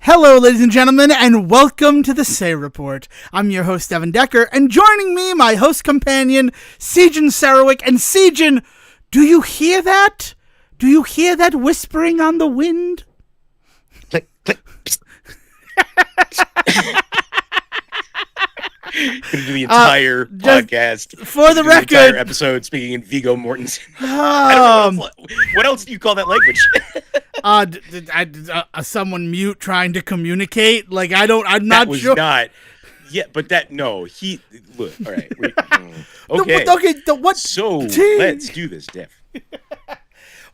Hello, ladies and gentlemen, and welcome to the Say Report. I'm your host, Evan Decker, and joining me, my host companion, Sejan Sarowick. And Sejan, do you hear that? Do you hear that whispering on the wind? Click, click. Gonna do the entire podcast for the record. The entire episode speaking in Viggo Mortensen. I don't know what else do you call that language? Someone mute trying to communicate. Like I'm not that sure. Was not. Yeah, but that no. He look. All right. Okay. What? So let's do this, Def.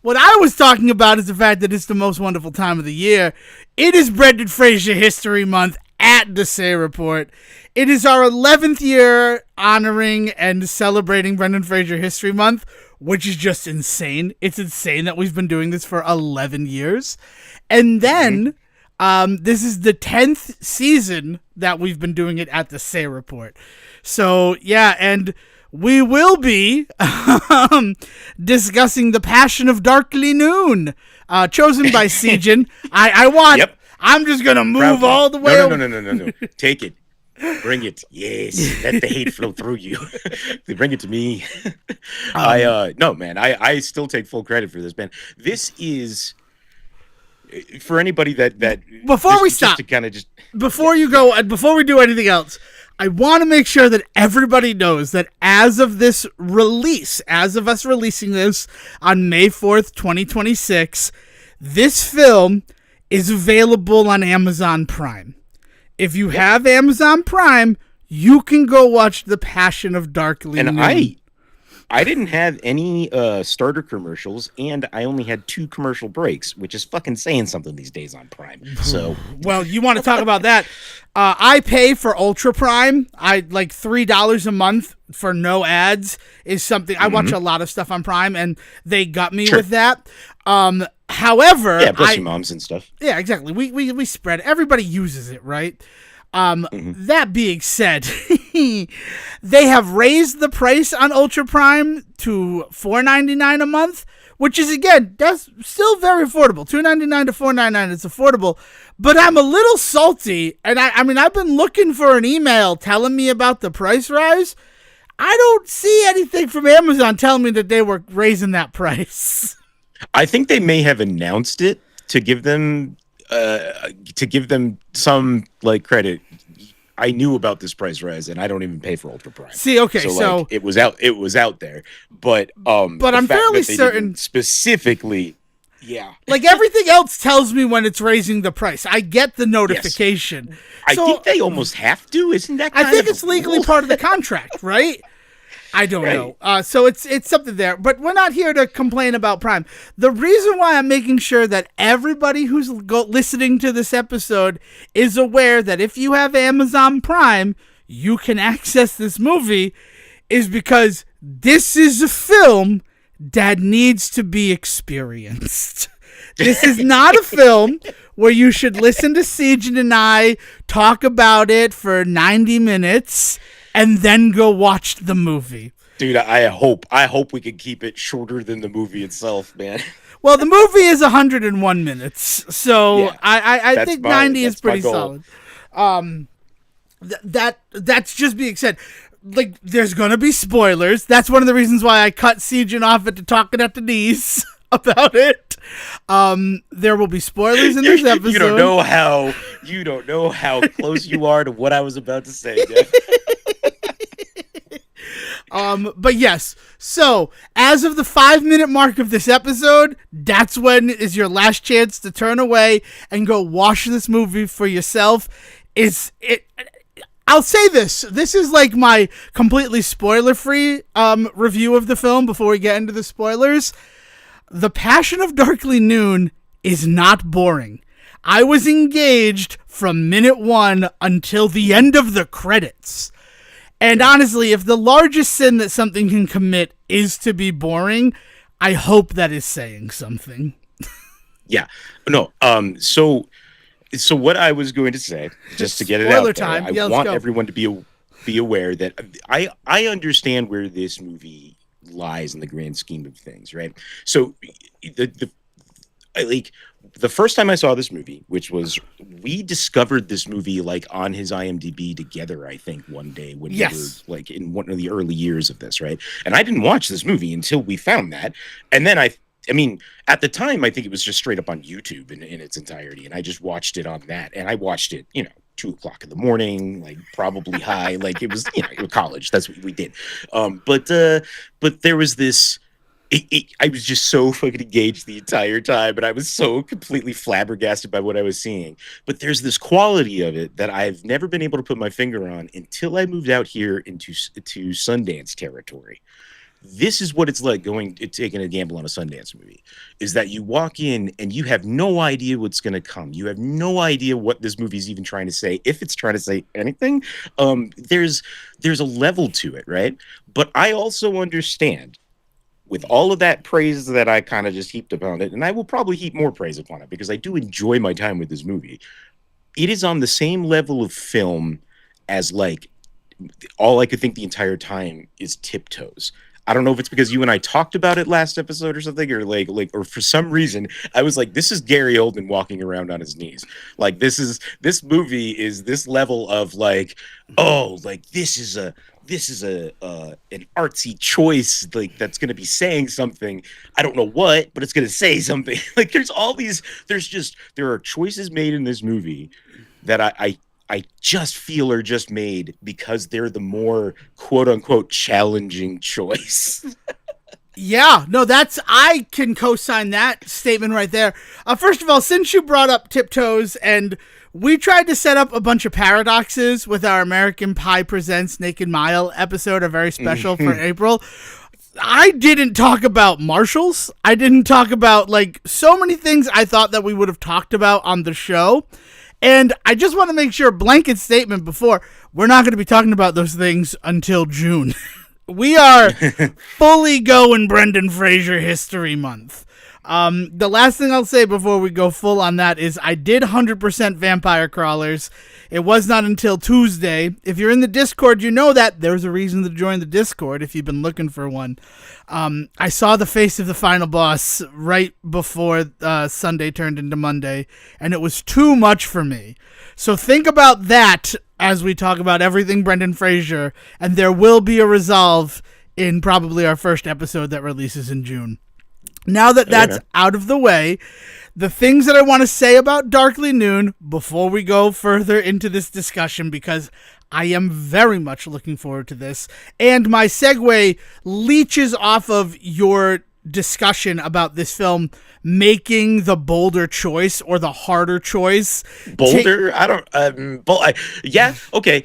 What I was talking about is the fact that it's the most wonderful time of the year. It is Brendan Fraser History Month at the Say Report. It is our 11th year honoring and celebrating Brendan Fraser History Month, which is just insane. It's insane that we've been doing this for 11 years. And then this is the 10th season that we've been doing it at the Say Report. So, yeah, and we will be discussing The Passion of Darkly Noon, chosen by Sejan. I want... Yep. I'm just going to move all the way over. No. Take it. Bring it. Yes. Let the hate flow through you. They bring it to me. No, man. I still take full credit for this, man. This is for anybody that before we stop, before you go, before we do anything else, I want to make sure that everybody knows that as of this release, as of us releasing this on May 4th, 2026, this film is available on Amazon Prime. If you have Amazon Prime, you can go watch The Passion of Darkly Noon. And I didn't have any starter commercials, and I only had 2 commercial breaks, which is fucking saying something these days on Prime. So, well, you want to talk about that? I pay for Ultra Prime. I like $3 a month for no ads is something. I watch a lot of stuff on Prime, and they got me with that. However, yeah, plus your moms and stuff. Yeah, exactly. We spread. Everybody uses it, right? That being said, they have raised the price on Ultra Prime to $4.99 a month, which is, again, that's still very affordable. $2.99 to $4.99 is affordable, but I'm a little salty, and I mean, I've been looking for an email telling me about the price rise. I don't see anything from Amazon telling me that they were raising that price. I think they may have announced it to give them some like credit. I knew about this price rise, and I don't even pay for Ultra Prime. See, okay, so like, it was out there, but I'm fairly certain specifically. Yeah, like everything else tells me when it's raising the price. I get the notification. Yes. I think they almost have to. Isn't that? I think it's legally part of the contract, right? I don't know. So it's something there, but we're not here to complain about Prime. The reason why I'm making sure that everybody who's listening to this episode is aware that if you have Amazon Prime, you can access this movie is because this is a film that needs to be experienced. This is not a film where you should listen to Sejan and I talk about it for 90 minutes and then go watch the movie. Dude, I hope we can keep it shorter than the movie itself, man. Well, the movie is 101 minutes, so yeah, I think 90 is pretty solid. That's just being said. Like, there's gonna be spoilers. That's one of the reasons why I cut Sejan off at the talking at the knees about it. There will be spoilers in this episode. You don't know how close you are to what I was about to say, Jeff. But yes, so as of the 5-minute mark of this episode, that's when is your last chance to turn away and go watch this movie for yourself. I'll say this is like my completely spoiler-free review of the film before we get into the spoilers. The Passion of Darkly Noon is not boring. I was engaged from minute 1 until the end of the credits. And honestly, if the largest sin that something can commit is to be boring, I hope that is saying something. Yeah. No. So what I was going to say, just to get it out there, I want everyone to be aware that I understand where this movie lies in the grand scheme of things, right? So like the first time I saw this movie, which was we discovered this movie like on his IMDb together, I think one day when we were like in one of the early years of this, right? And I didn't watch this movie until we found that. And then I mean, at the time, I think it was just straight up on YouTube in its entirety. And I just watched it on that. And I watched it, 2:00 in the morning, like probably high, like it was, college. That's what we did. But there was this, I was just so fucking engaged the entire time, and I was so completely flabbergasted by what I was seeing. But there's this quality of it that I've never been able to put my finger on until I moved out here to Sundance territory. This is what it's like taking a gamble on a Sundance movie, is that you walk in and you have no idea what's going to come. You have no idea what this movie is even trying to say, if it's trying to say anything. There's a level to it, right? But I also understand, with all of that praise that I kind of just heaped upon it, and I will probably heap more praise upon it because I do enjoy my time with this movie, it is on the same level of film as, like, all I could think the entire time is Tiptoes. I don't know if it's because you and I talked about it last episode or something, or or for some reason I was like, this is Gary Oldman walking around on his knees. Like, this movie is this level of like, oh, like this is an artsy choice, like that's going to be saying something. I don't know what, but it's going to say something. Like there are choices made in this movie that I just feel are just made because they're the more quote unquote challenging choice. Yeah, no, I can co-sign that statement right there. First of all, since you brought up Tiptoes, and we tried to set up a bunch of paradoxes with our American Pie Presents Naked Mile episode, a very special for April. I didn't talk about marshals. I didn't talk about like so many things I thought that we would have talked about on the show. And I just want to make sure, blanket statement before, we're not going to be talking about those things until June. We are fully going Brendan Fraser History Month. The last thing I'll say before we go full on that is I did 100% Vampire Crawlers. It was not until Tuesday. If you're in the Discord, you know that. There's a reason to join the Discord if you've been looking for one. I saw the face of the final boss right before Sunday turned into Monday, and it was too much for me. So think about that as we talk about everything Brendan Fraser, and there will be a resolve in probably our first episode that releases in June. Now that that's out of the way, the things that I want to say about Darkly Noon before we go further into this discussion, because I am very much looking forward to this, and my segue leeches off of your discussion about this film making the bolder choice or the harder choice. Bolder? Yeah. Okay.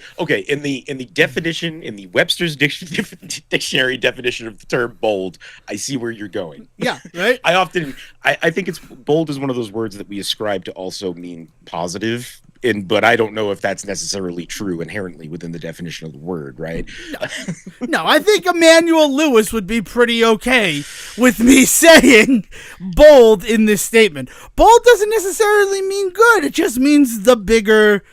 In the definition, in the Webster's dictionary definition of the term bold, I see where you're going. Yeah. Right. I think it's bold is one of those words that we ascribe to also mean positive. But I don't know if that's necessarily true inherently within the definition of the word, right? No, I think Emmanuel Lewis would be pretty okay with me saying bold in this statement. Bold doesn't necessarily mean good. It just means the bigger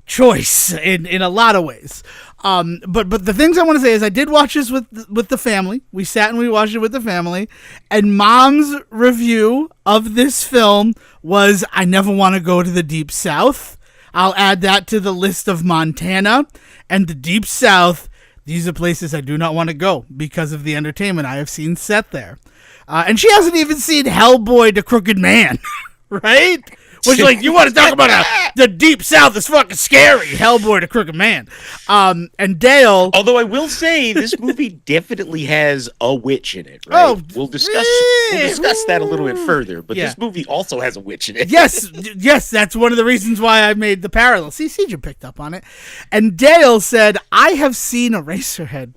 choice in a lot of ways. But the things I want to say is I did watch this with the family. We sat and we watched it with the family. And Mom's review of this film was, I never want to go to the Deep South. I'll add that to the list of Montana and the Deep South. These are places I do not want to go because of the entertainment I have seen set there. And she hasn't even seen Hellboy to Crooked Man, right? Which, like, you want to talk about the Deep South is fucking scary. Hellboy to Crooked Man. And Dale. Although I will say this movie definitely has a witch in it, right? We'll discuss that a little bit further. But this movie also has a witch in it. Yes, that's one of the reasons why I made the parallel. See, CJ picked up on it. And Dale said, I have seen Eraserhead.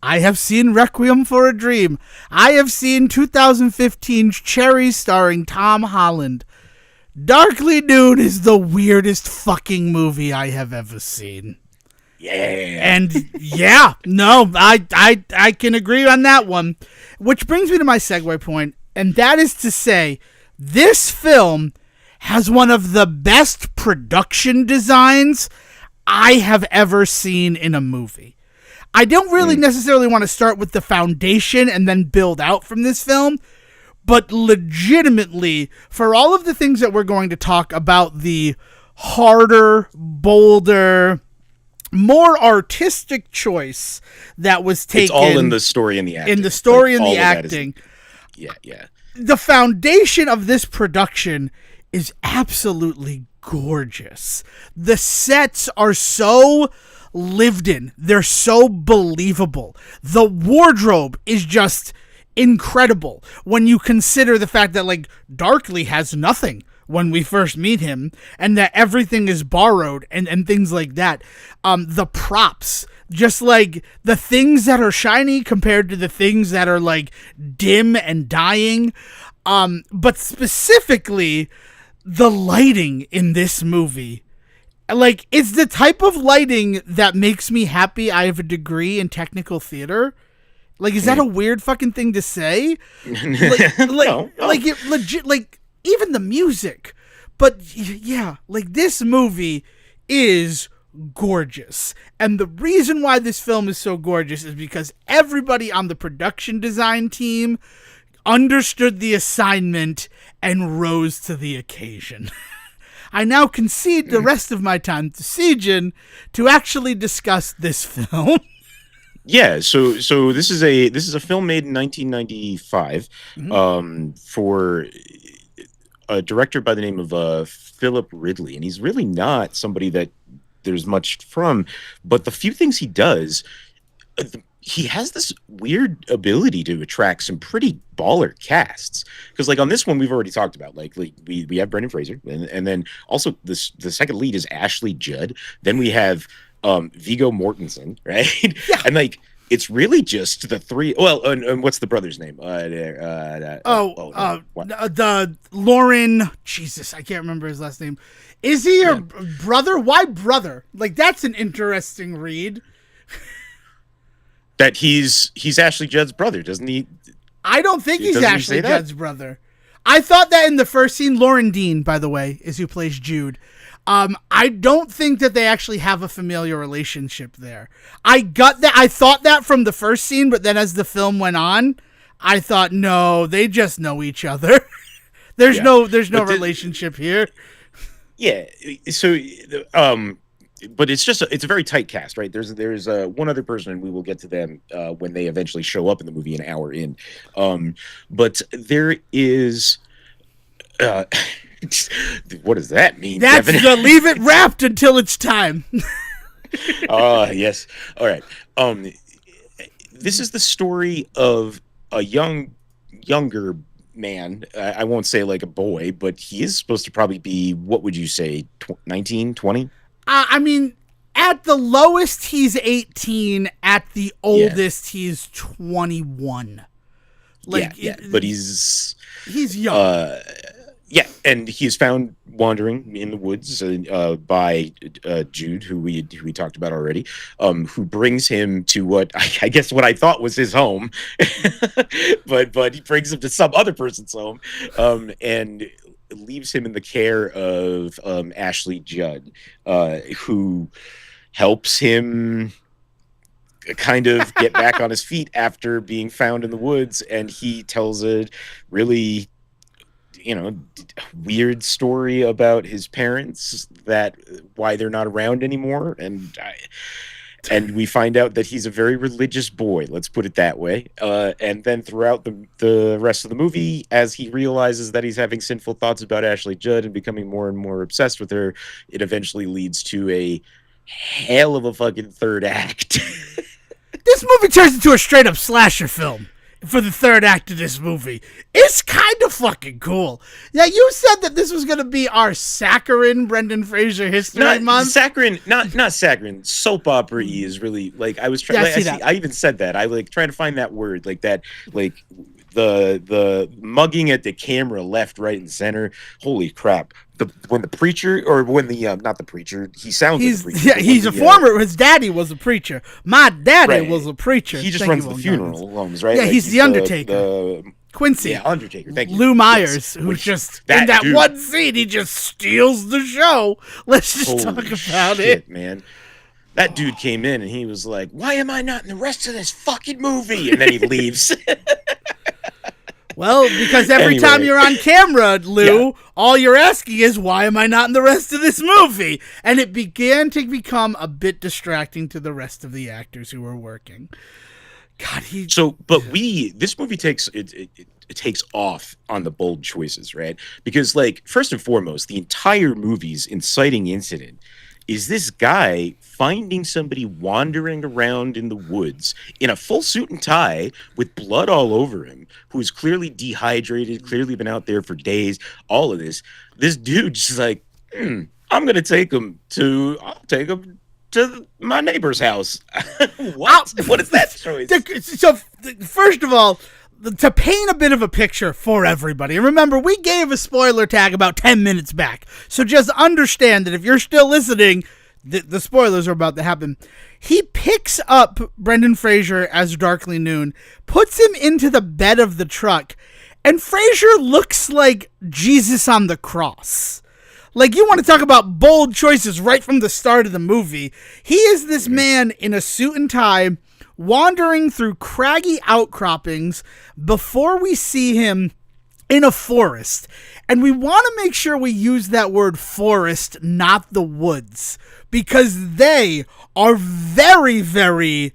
I have seen Requiem for a Dream. I have seen 2015's Cherry starring Tom Holland. Darkly Noon is the weirdest fucking movie I have ever seen. Yeah. And I can agree on that one. Which brings me to my segue point, and that is to say, this film has one of the best production designs I have ever seen in a movie. I don't really necessarily want to start with the foundation and then build out from this film, but legitimately, for all of the things that we're going to talk about, the harder, bolder, more artistic choice that was taken. It's all in the story and the acting. In the story and the acting. Yeah. The foundation of this production is absolutely gorgeous. The sets are so lived in. They're so believable. The wardrobe is just incredible when you consider the fact that, like, Darkly has nothing when we first meet him, and that everything is borrowed and things like that. The props, just like the things that are shiny compared to the things that are like dim and dying. But specifically the lighting in this movie, like, it's the type of lighting that makes me happy I have a degree in technical theater. Like, is that a weird fucking thing to say? No. Like it legit, like, even the music. But yeah, like, this movie is gorgeous. And the reason why this film is so gorgeous is because everybody on the production design team understood the assignment and rose to the occasion. I now concede the rest of my time to Sejin to actually discuss this film. Yeah, so this is a film made in 1995 for a director by the name of Philip Ridley, and he's really not somebody that there's much from, but the few things he does, he has this weird ability to attract some pretty baller casts. Because, like, on this one we've already talked about, like we have Brendan Fraser, and then also the second lead is Ashley Judd. Then we have Viggo Mortensen, right? Yeah. And, like, it's really just the three. Well, and what's the brother's name? The Lauren. Jesus, I can't remember his last name. Is he your brother? Why brother? Like, that's an interesting read. That he's Ashley Judd's brother, doesn't he? I don't think he's Ashley Judd's brother. I thought that in the first scene. Lauren Dean, by the way, is who plays Jude. I don't think that they actually have a familiar relationship there. I thought that from the first scene, but then as the film went on, I thought, no, they just know each other. There's no relationship here. Yeah. So, but it's a very tight cast, right? There's one other person, and we will get to them when they eventually show up in the movie an hour in. But there is. What does that mean? That's the leave it wrapped until it's time. Yes. All right. This is the story of a younger man. I won't say like a boy, but he is supposed to probably be, what would you say, 19, 20? I mean, at the lowest, he's 18. At the oldest, he's 21. Like, yeah. But he's young. Yeah, and he's found wandering in the woods by Jude, who we talked about already, who brings him to what I guess what I thought was his home, but he brings him to some other person's home, and leaves him in the care of Ashley Judd, who helps him kind of get back on his feet after being found in the woods, and he tells a really weird story about his parents, that why they're not around anymore, and we find out that he's a very religious boy, let's put it that way, and then throughout the rest of the movie, as he realizes that he's having sinful thoughts about Ashley Judd and becoming more and more obsessed with her, it eventually leads to a hell of a fucking third act. This movie turns into a straight up slasher film. For the third act of this movie, it's kind of fucking cool. Yeah, you said that this was going to be our saccharine Brendan Fraser History Month. Not saccharine. Soap opera is really, like, I was trying. I even said that. I like trying to find that word, like that, like the mugging at the camera, left, right, and center. Holy crap! When the preacher, or when the not the preacher, he sounds like a preacher. Yeah, he's a former. His daddy was a preacher. My daddy was a preacher. He just runs the funeral homes, right? Yeah, like, he's the Undertaker. Quincy. Yeah, Undertaker. Thank you. Lou Myers, who's just in that dude, one scene, he just steals the show. Let's just talk about it, man. That dude came in and he was like, "Why am I not in the rest of this fucking movie?" And then he leaves. Well, because every time you're on camera, Lou, all you're asking is, why am I not in the rest of this movie? And it began to become a bit distracting to the rest of the actors who were working. God, this movie takes it takes off on the bold choices, right? Because, like, first and foremost, the entire movie's inciting incident is this guy finding somebody wandering around in the woods in a full suit and tie with blood all over him, who is clearly dehydrated, clearly been out there for days, all of this. This dude's just like, I'll take him to my neighbor's house. What? What is that choice? So, first of all, to paint a bit of a picture for everybody, remember, we gave a spoiler tag about 10 minutes back. So just understand that if you're still listening, the spoilers are about to happen. He picks up Brendan Fraser as Darkly Noon, puts him into the bed of the truck, and Fraser looks like Jesus on the cross. Like, you want to talk about bold choices right from the start of the movie. He is this man in a suit and tie, wandering through craggy outcroppings before we see him in a forest. And we want to make sure we use that word forest, not the woods, because they are very, very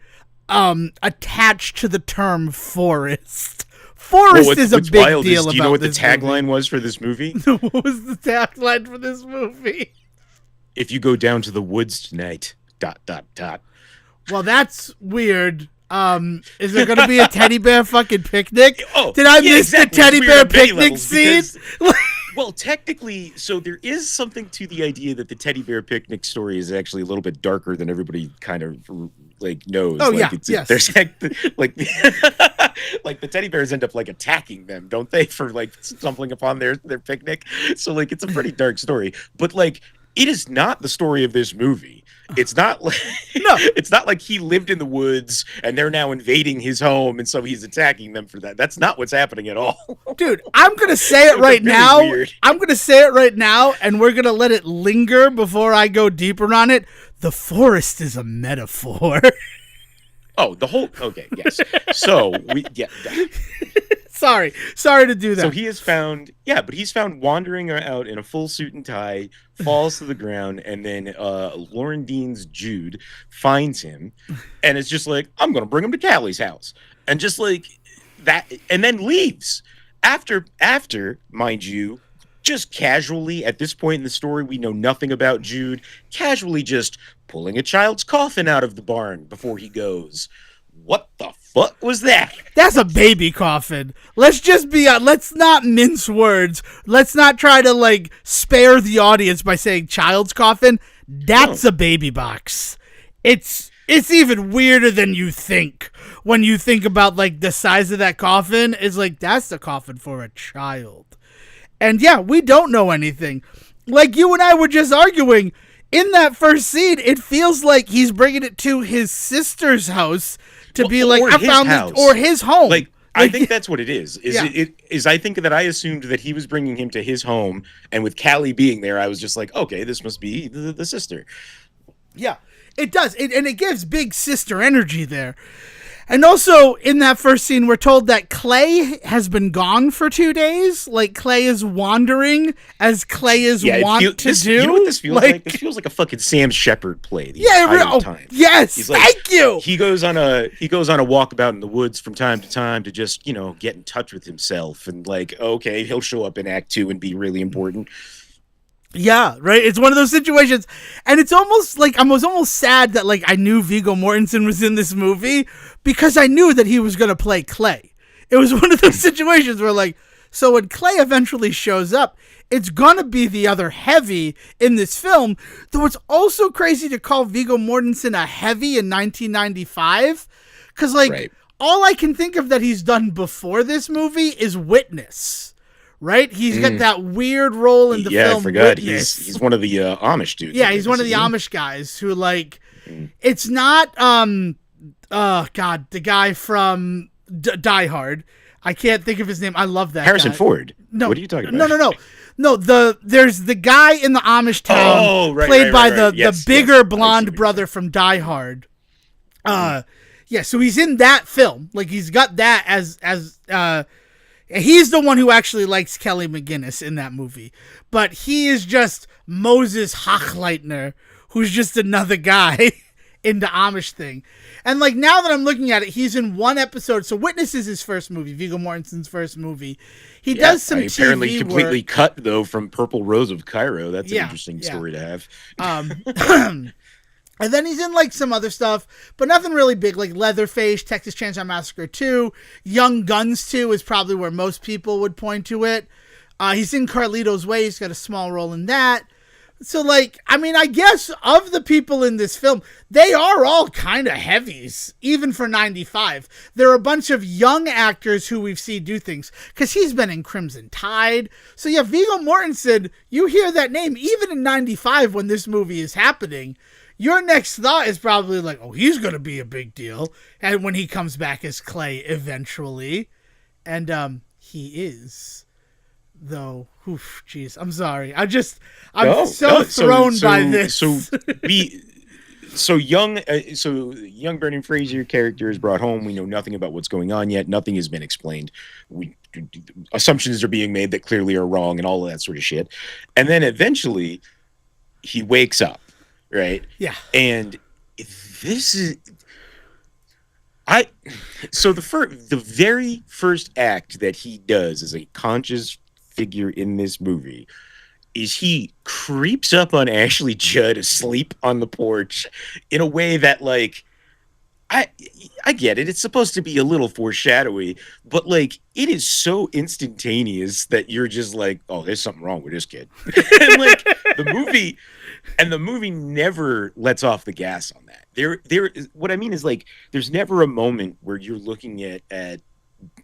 attached to the term forest. Forest is a big deal about this. Do you know what the tagline was for this movie? What was the tagline for this movie? If you go down to the woods tonight, ... Well, that's weird. Is there going to be a teddy bear fucking picnic? Did I miss the teddy bear picnic scene? Well, technically, so there is something to the idea that the teddy bear picnic story is actually a little bit darker than everybody kind of like knows. Oh, like, yes. There's like like the teddy bears end up like attacking them, don't they, for like stumbling upon their picnic? So like it's a pretty dark story, but like it is not the story of this movie. It's not like it's not like he lived in the woods and they're now invading his home and so he's attacking them for that. That's not what's happening at all. Dude, I'm going to say it right now. I'm going to say it right now, and we're going to let it linger before I go deeper on it. The forest is a metaphor. Okay, yes. So Sorry to do that. So he is found, but he's found wandering out in a full suit and tie, falls to the ground, and then Lauren Dean's Jude finds him, and it's just like, I'm going to bring him to Callie's house. And just like that, and then leaves. After, mind you, just casually, at this point in the story, we know nothing about Jude, casually just pulling a child's coffin out of the barn before he goes. What the fuck was that? That's a baby coffin. Let's just be let's not mince words. Let's not try to like spare the audience by saying child's coffin. That's a baby box. It's even weirder than you think when you think about like the size of that coffin. Is like, that's the coffin for a child. And yeah, we don't know anything. Like you and I were just arguing in that first scene, it feels like he's bringing it to his sister's house to be like, I found this, or his home. Like I think that's what it is. I think that I assumed that he was bringing him to his home, and with Callie being there, I was just like, okay, this must be the sister. Yeah, it does. And it gives big sister energy there. And also, in that first scene, we're told that Clay has been gone for 2 days. Like, Clay is wandering as Clay is wont to do. You know what this feels like? This feels like a fucking Sam Shepard play the entire time. Yes, like, thank you! He goes on a walkabout in the woods from time to time to just, get in touch with himself. And, like, okay, he'll show up in Act 2 and be really important. Yeah, right. It's one of those situations, and it's almost like I was almost sad that like I knew Viggo Mortensen was in this movie because I knew that he was going to play Clay. It was one of those situations where like, so when Clay eventually shows up, it's going to be the other heavy in this film. Though it's also crazy to call Viggo Mortensen a heavy in 1995 because like all I can think of that he's done before this movie is Witness. Right? He's got that weird role in the film. Yeah, I forgot. Witness. He's one of the Amish dudes. Yeah, he's one of the Amish guys who, like, it's not, the guy from Die Hard. I can't think of his name. I love that Harrison guy. Ford. No. What are you talking about? No, there's the guy in the Amish town played by the bigger blonde brother from Die Hard. So he's in that film. Like, he's got that as He's the one who actually likes Kelly McGinnis in that movie. But he is just Moses Hochleitner, who's just another guy in the Amish thing. And like now that I'm looking at it, he's in one episode. So Witness is his first movie, Viggo Mortensen's first movie. He does some TV apparently completely work. cut though from Purple Rose of Cairo. That's an interesting story to have. And then he's in like some other stuff, but nothing really big, like Leatherface, Texas Chainsaw Massacre 2, Young Guns 2 is probably where most people would point to it. He's in Carlito's Way. He's got a small role in that. So, like, I mean, I guess of the people in this film, they are all kind of heavies, even for 95. There are a bunch of young actors who we've seen do things, because he's been in Crimson Tide. So, yeah, Viggo Mortensen, you hear that name, even in 95 when this movie is happening, your next thought is probably like, oh, he's going to be a big deal. And when he comes back as Clay eventually. And he is, though. Oof, jeez, I'm sorry. I'm thrown by this. So young Brendan Fraser character is brought home. We know nothing about what's going on yet. Nothing has been explained. Assumptions are being made that clearly are wrong and all of that sort of shit. And then eventually he wakes up. Right. Yeah. And this is the very first act that he does as a conscious figure in this movie is he creeps up on Ashley Judd asleep on the porch in a way that, like, I get it. It's supposed to be a little foreshadowy, but like it is so instantaneous that you're just like, oh, there's something wrong with this kid. And like the movie never lets off the gas on that. What I mean is, like, there's never a moment where you're looking at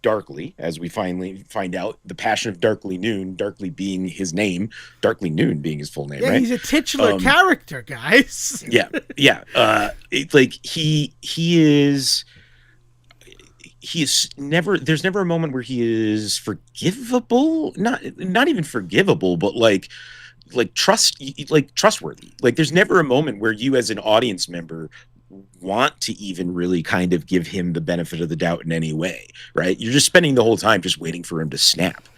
Darkly, as we finally find out, the Passion of Darkly Noon, Darkly being his name, Darkly Noon being his full name, right? He's a titular character, guys. Yeah. Like he is never. There's never a moment where he is forgivable. Not even forgivable, but like trustworthy. Like there's never a moment where you, as an audience member, want to even really kind of give him the benefit of the doubt in any way, right? You're just spending the whole time just waiting for him to snap.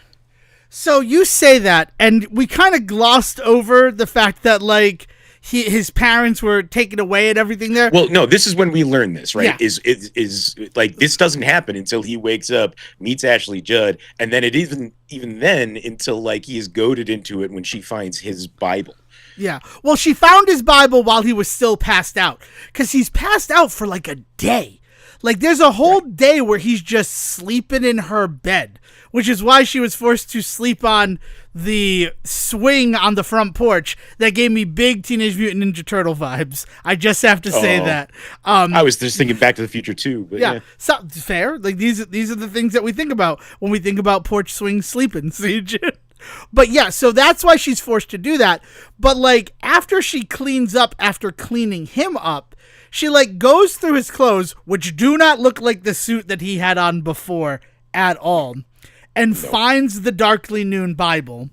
So you say that, and we kind of glossed over the fact that, like, his parents were taken away and everything there. Well, no, this is when we learn this, right? Yeah. Is like, this doesn't happen until he wakes up, meets Ashley Judd, and then it even then until, like, he is goaded into it when she finds his Bible. Yeah. Well, she found his Bible while he was still passed out, because he's passed out for like a day. Like, there's a whole day where he's just sleeping in her bed, which is why she was forced to sleep on the swing on the front porch. That gave me big Teenage Mutant Ninja Turtle vibes. I just have to say that. I was just thinking Back to the Future too. But yeah. So, fair. Like, these are the things that we think about when we think about porch swing sleeping, Siege. But yeah, so that's why she's forced to do that. But like, after she cleans up, after cleaning him up, she like goes through his clothes, which do not look like the suit that he had on before at all, and finds the Darkly Noon Bible.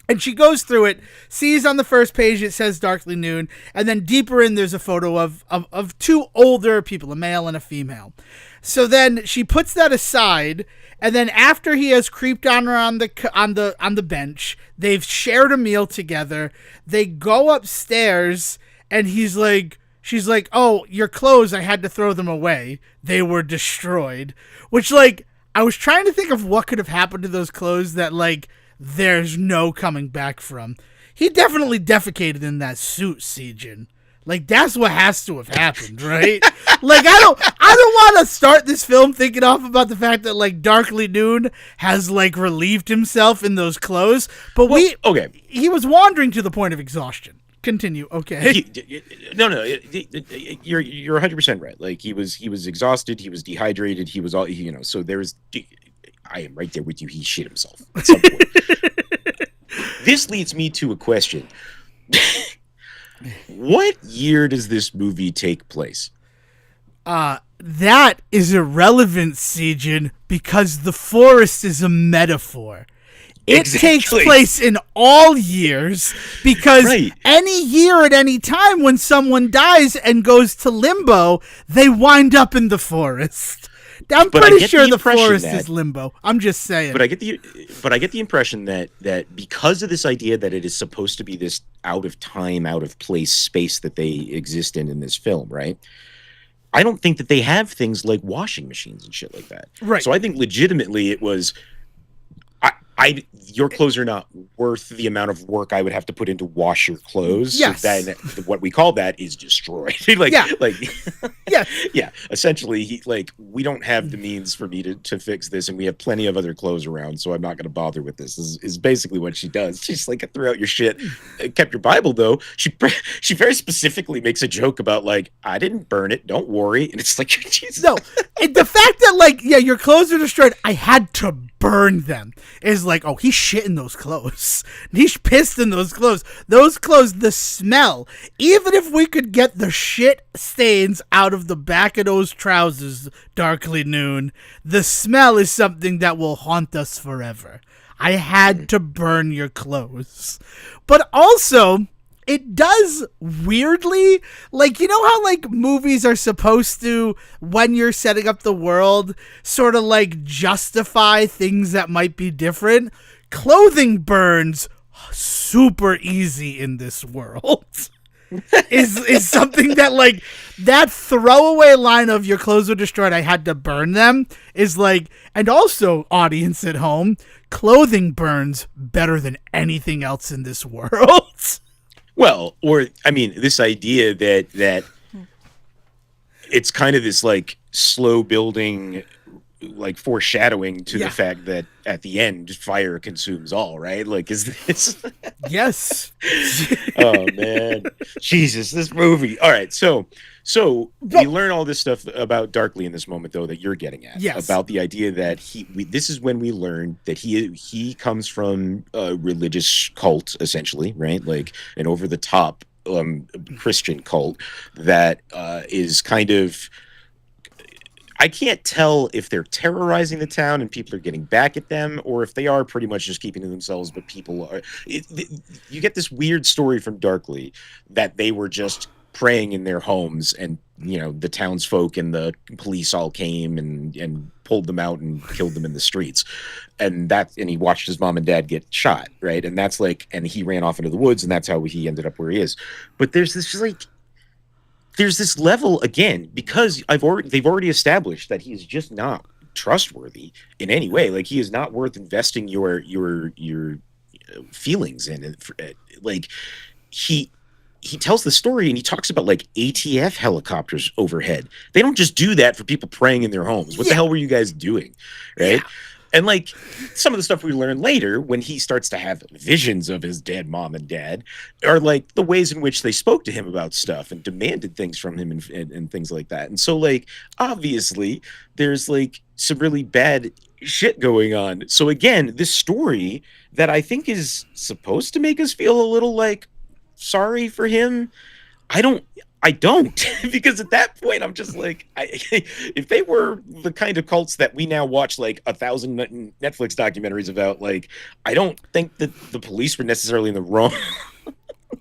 And she goes through it, sees on the first page it says Darkly Noon, and then deeper in there's a photo of two older people, a male and a female. So then she puts that aside, and then after he has creeped on her on the bench, they've shared a meal together. They go upstairs, and she's like, "Oh, your clothes, I had to throw them away. They were destroyed." Which, like, I was trying to think of what could have happened to those clothes that, like, there's no coming back from. He definitely defecated in that suit, Seijin. Like, that's what has to have happened, right? Like, I don't want to start this film thinking off about the fact that, like, Darkly Noon has, like, relieved himself in those clothes. But he was wandering to the point of exhaustion. Continue, okay? No, you're 100% right. Like, he was exhausted, he was dehydrated, he was all, so there's, I am right there with you. He shit himself at some point. This leads me to a question. What year does this movie take place? That is irrelevant, Seijin, because the forest is a metaphor. It takes place in all years, because any year at any time when someone dies and goes to limbo, they wind up in the forest. I'm But I pretty get sure the the impression forest that- is limbo. I'm just saying. But I get the impression that because of this idea that it is supposed to be this out of time, out of place space that they exist in this film, right? I don't think that they have things like washing machines and shit like that. Right. So I think legitimately it was, your clothes are not worth the amount of work I would have to put in to wash your clothes. Yes. So then what we call that is destroyed. Yeah. Yeah. Yeah. Essentially, we don't have the means for me to fix this, and we have plenty of other clothes around, so I'm not going to bother with this. Is basically what she does. She's like, threw out your shit, kept your Bible though. She very specifically makes a joke about I didn't burn it, don't worry, and it's like, Jesus. No, and the fact that your clothes are destroyed, I had to burn them, is like, oh, he's shit in those clothes. He's pissed in those clothes. Those clothes, the smell, even if we could get the shit stains out of the back of those trousers, Darkly Noon, the smell is something that will haunt us forever. I had to burn your clothes. But also, it does weirdly, you know how movies are supposed to, when you're setting up the world, sort of justify things that might be different? Clothing burns super easy in this world. is something that that throwaway line of your clothes were destroyed, I had to burn them, is and also, audience at home, clothing burns better than anything else in this world. Well, this idea that it's kind of this slow building, foreshadowing to the fact that at the end fire consumes all, right? Is this? Yes. Oh man, Jesus, this movie. All right, so we learn all this stuff about Darkly in this moment, though, that you're getting at. Yes. About the idea that this is when we learn that he comes from a religious cult, essentially, right? An over the top Christian cult that is kind of. I can't tell if they're terrorizing the town and people are getting back at them, or if they are pretty much just keeping to themselves, but people are. You get this weird story from Darkly that they were just praying in their homes, and the townsfolk and the police all came and pulled them out and killed them in the streets, and he watched his mom and dad get shot, right? And that's and he ran off into the woods, and that's how he ended up where he is. But there's this level again, because they've already established that he is just not trustworthy in any way. He is not worth investing your feelings in. He tells the story and he talks about ATF helicopters overhead. They don't just do that for people praying in their homes. What the hell were you guys doing, right? Yeah. And some of the stuff we learn later when he starts to have visions of his dead mom and dad are the ways in which they spoke to him about stuff and demanded things from him and things like that. And so obviously there's some really bad shit going on. So again, this story that I think is supposed to make us feel a little sorry for him, I don't because at that point I'm just if they were the kind of cults that we now watch 1,000 Netflix documentaries about, I don't think that the police were necessarily in the wrong.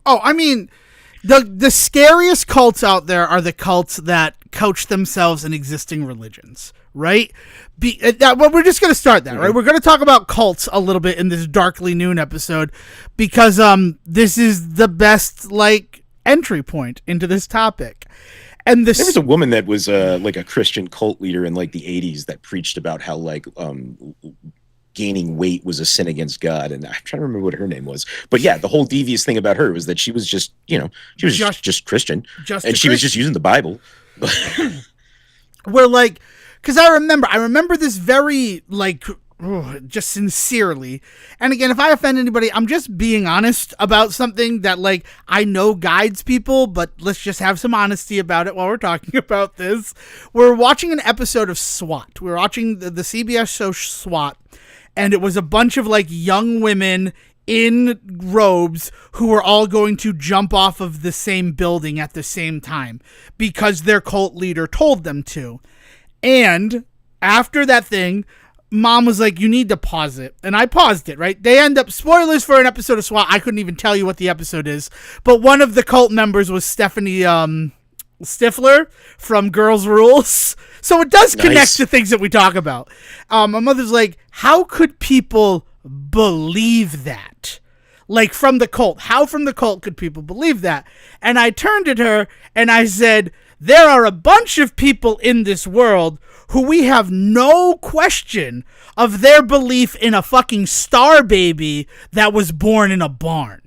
Oh, I mean, the scariest cults out there are the cults that couch themselves in existing religions, right? We're just going to start that, right? We're going to talk about cults a little bit in this Darkly Noon episode because this is the best entry point into this topic. And there was a woman that was a Christian cult leader in the 80s that preached about how gaining weight was a sin against God, and I'm trying to remember what her name was. But yeah, the whole devious thing about her was that she was just just Christian, and she was just using the Bible. We're because I remember this very just sincerely. And again, if I offend anybody, I'm just being honest about something that I know guides people, but let's just have some honesty about it while we're talking about this. We're watching an episode of SWAT. We're watching the CBS show SWAT, and it was a bunch of young women in robes who were all going to jump off of the same building at the same time because their cult leader told them to. And after that thing, Mom was like, you need to pause it. And I paused it, right? They end up, spoilers for an episode of SWAT. I couldn't even tell you what the episode is. But one of the cult members was Stephanie, Stifler from Girls Rules. So it does connect Nice. to things that we talk about. My mother's like, how could people believe that? Like from the cult. How from the cult could people believe that? And I turned at her and I said, there are a bunch of people in this world who we have no question of their belief in a fucking star baby that was born in a barn.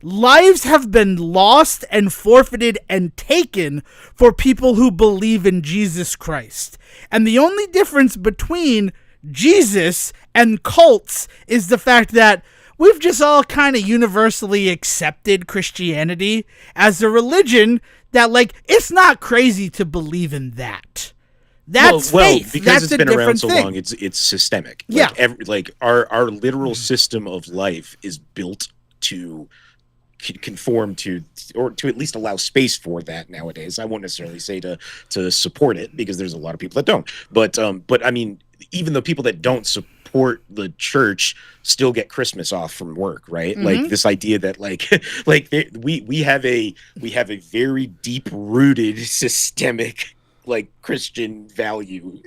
Lives have been lost and forfeited and taken for people who believe in Jesus Christ. And the only difference between Jesus and cults is the fact that we've just all kind of universally accepted Christianity as a religion that, like, it's not crazy to believe in that. That's faith. Because That's it's a been around different so thing. long, it's systemic. Yeah. Our literal system of life is built to conform to, or to at least allow space for that nowadays. I won't necessarily say to support it, because there's a lot of people that don't. But I mean, even the people that don't support the church still get Christmas off from work, right? Mm-hmm. Like this idea that we have a very deep rooted systemic like Christian value.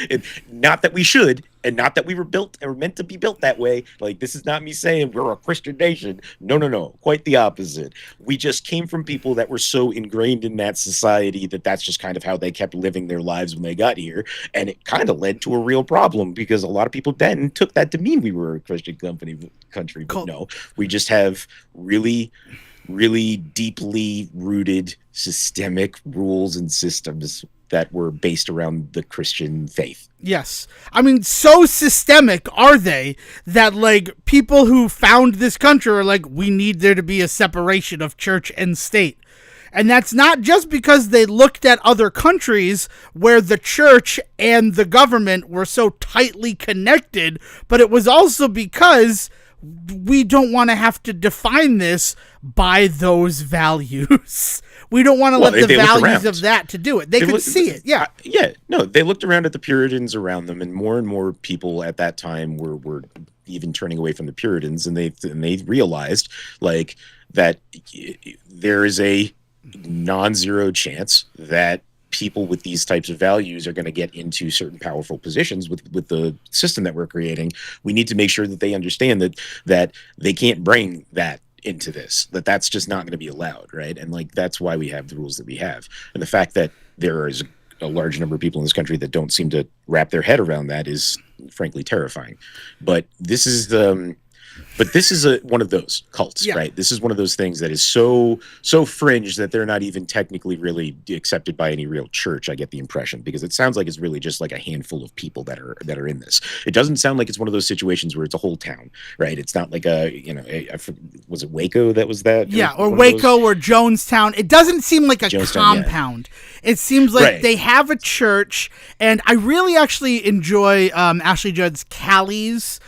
And not that we should, and not that we were built or meant to be built that way. Like, this is not me saying we're a Christian nation. No. Quite the opposite. We just came from people that were so ingrained in that society that that's just kind of how they kept living their lives when they got here. And it kind of led to a real problem, because a lot of people then took that to mean we were a Christian country. But no, we just have really deeply rooted systemic rules and systems that were based around the Christian faith. Yes. I mean, so systemic are they that, like, people who found this country are like, we need there to be a separation of church and state. And that's not just because they looked at other countries where the church and the government were so tightly connected, but it was also because we don't want to have to define this by those values. We don't want to let the values of that to do it. They could see it. Yeah. No, they looked around at the Puritans around them, and more people at that time were even turning away from the Puritans, and they realized like that there is a non-zero chance that people with these types of values are going to get into certain powerful positions with the system that we're creating. We need to make sure that they understand that they can't bring that into this, that's just not going to be allowed, right? And like, that's why we have the rules that we have. And the fact that there is a large number of people in this country that don't seem to wrap their head around that is frankly terrifying. But this is one of those cults, right? This is one of those things that is so fringe that they're not even technically really accepted by any real church, I get the impression, because it sounds like it's really just like a handful of people that are in this. It doesn't sound like it's one of those situations where it's a whole town, right? It's not like was it Waco that was that? Yeah, or Waco or Jonestown. It doesn't seem like a compound. Yeah. It seems like they have a church, and I really actually enjoy Ashley Judd's Callie's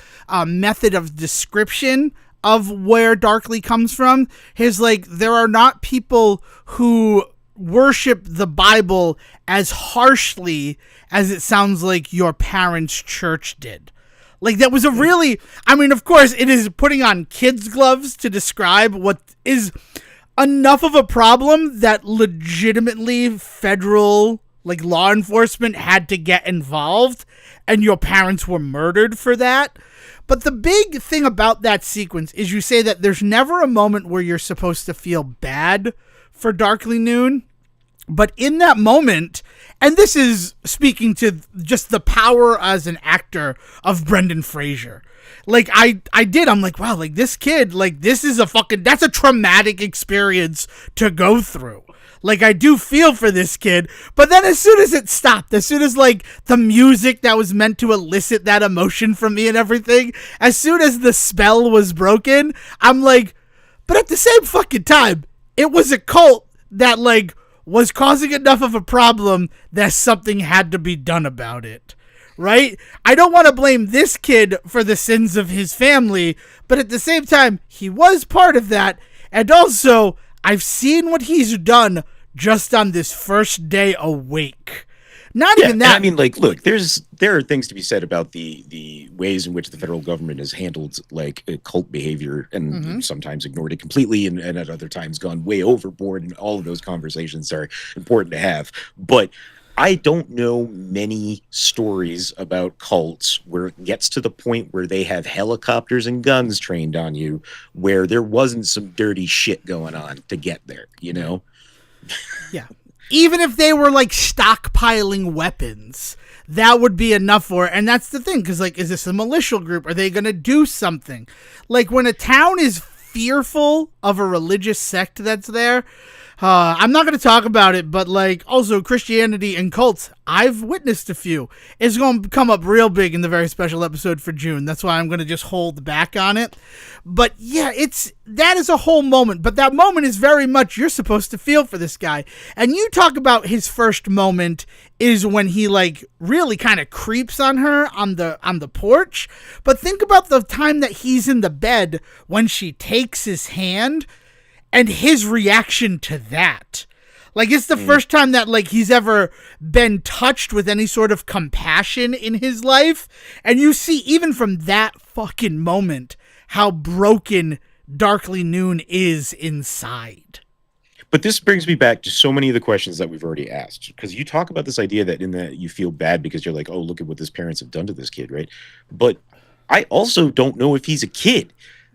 method of description of where Darkly comes from. His like, there are not people who worship the Bible as harshly as it sounds like your parents' church did. Like, that was a really, I mean, of course, it is putting on kids' gloves to describe what is enough of a problem that legitimately federal, like, law enforcement had to get involved, and your parents were murdered for that. But the big thing about that sequence is you say that there's never a moment where you're supposed to feel bad for Darkly Noon. But in that moment, and this is speaking to just the power as an actor of Brendan Fraser. Like, I'm like, wow, like, this kid, like, this is that's a traumatic experience to go through. Like, I do feel for this kid. But then as soon as it stopped, as soon as, like, the music that was meant to elicit that emotion from me and everything, as soon as the spell was broken, I'm like, but at the same fucking time, it was a cult that, like, was causing enough of a problem that something had to be done about it. Right? I don't want to blame this kid for the sins of his family, but at the same time, he was part of that. And also, I've seen what he's done just on this first day awake. Not Yeah, even and that. I mean, like, look, there are things to be said about the ways in which the federal government has handled like cult behavior, and sometimes ignored it completely, and at other times gone way overboard. And all of those conversations are important to have. But I don't know many stories about cults where it gets to the point where they have helicopters and guns trained on you, where there wasn't some dirty shit going on to get there. You know? Yeah. Even if they were like stockpiling weapons, that would be enough for it. And that's the thing, because like, is this a militia group? Are they going to do something? Like when a town is fearful of a religious sect that's there, I'm not going to talk about it, but like also Christianity and cults, I've witnessed a few. It's going to come up real big in the very special episode for June. That's why I'm going to just hold back on it. But yeah, that is a whole moment. But that moment is very much you're supposed to feel for this guy. And you talk about his first moment is when he like really kind of creeps on her on the porch. But think about the time that he's in the bed when she takes his hand. And his reaction to that. Like, it's the first time that, like, he's ever been touched with any sort of compassion in his life. And you see, even from that fucking moment, how broken Darkly Noon is inside. But this brings me back to so many of the questions that we've already asked. Because you talk about this idea that you feel bad because you're like, oh, look at what his parents have done to this kid, right? But I also don't know if he's a kid.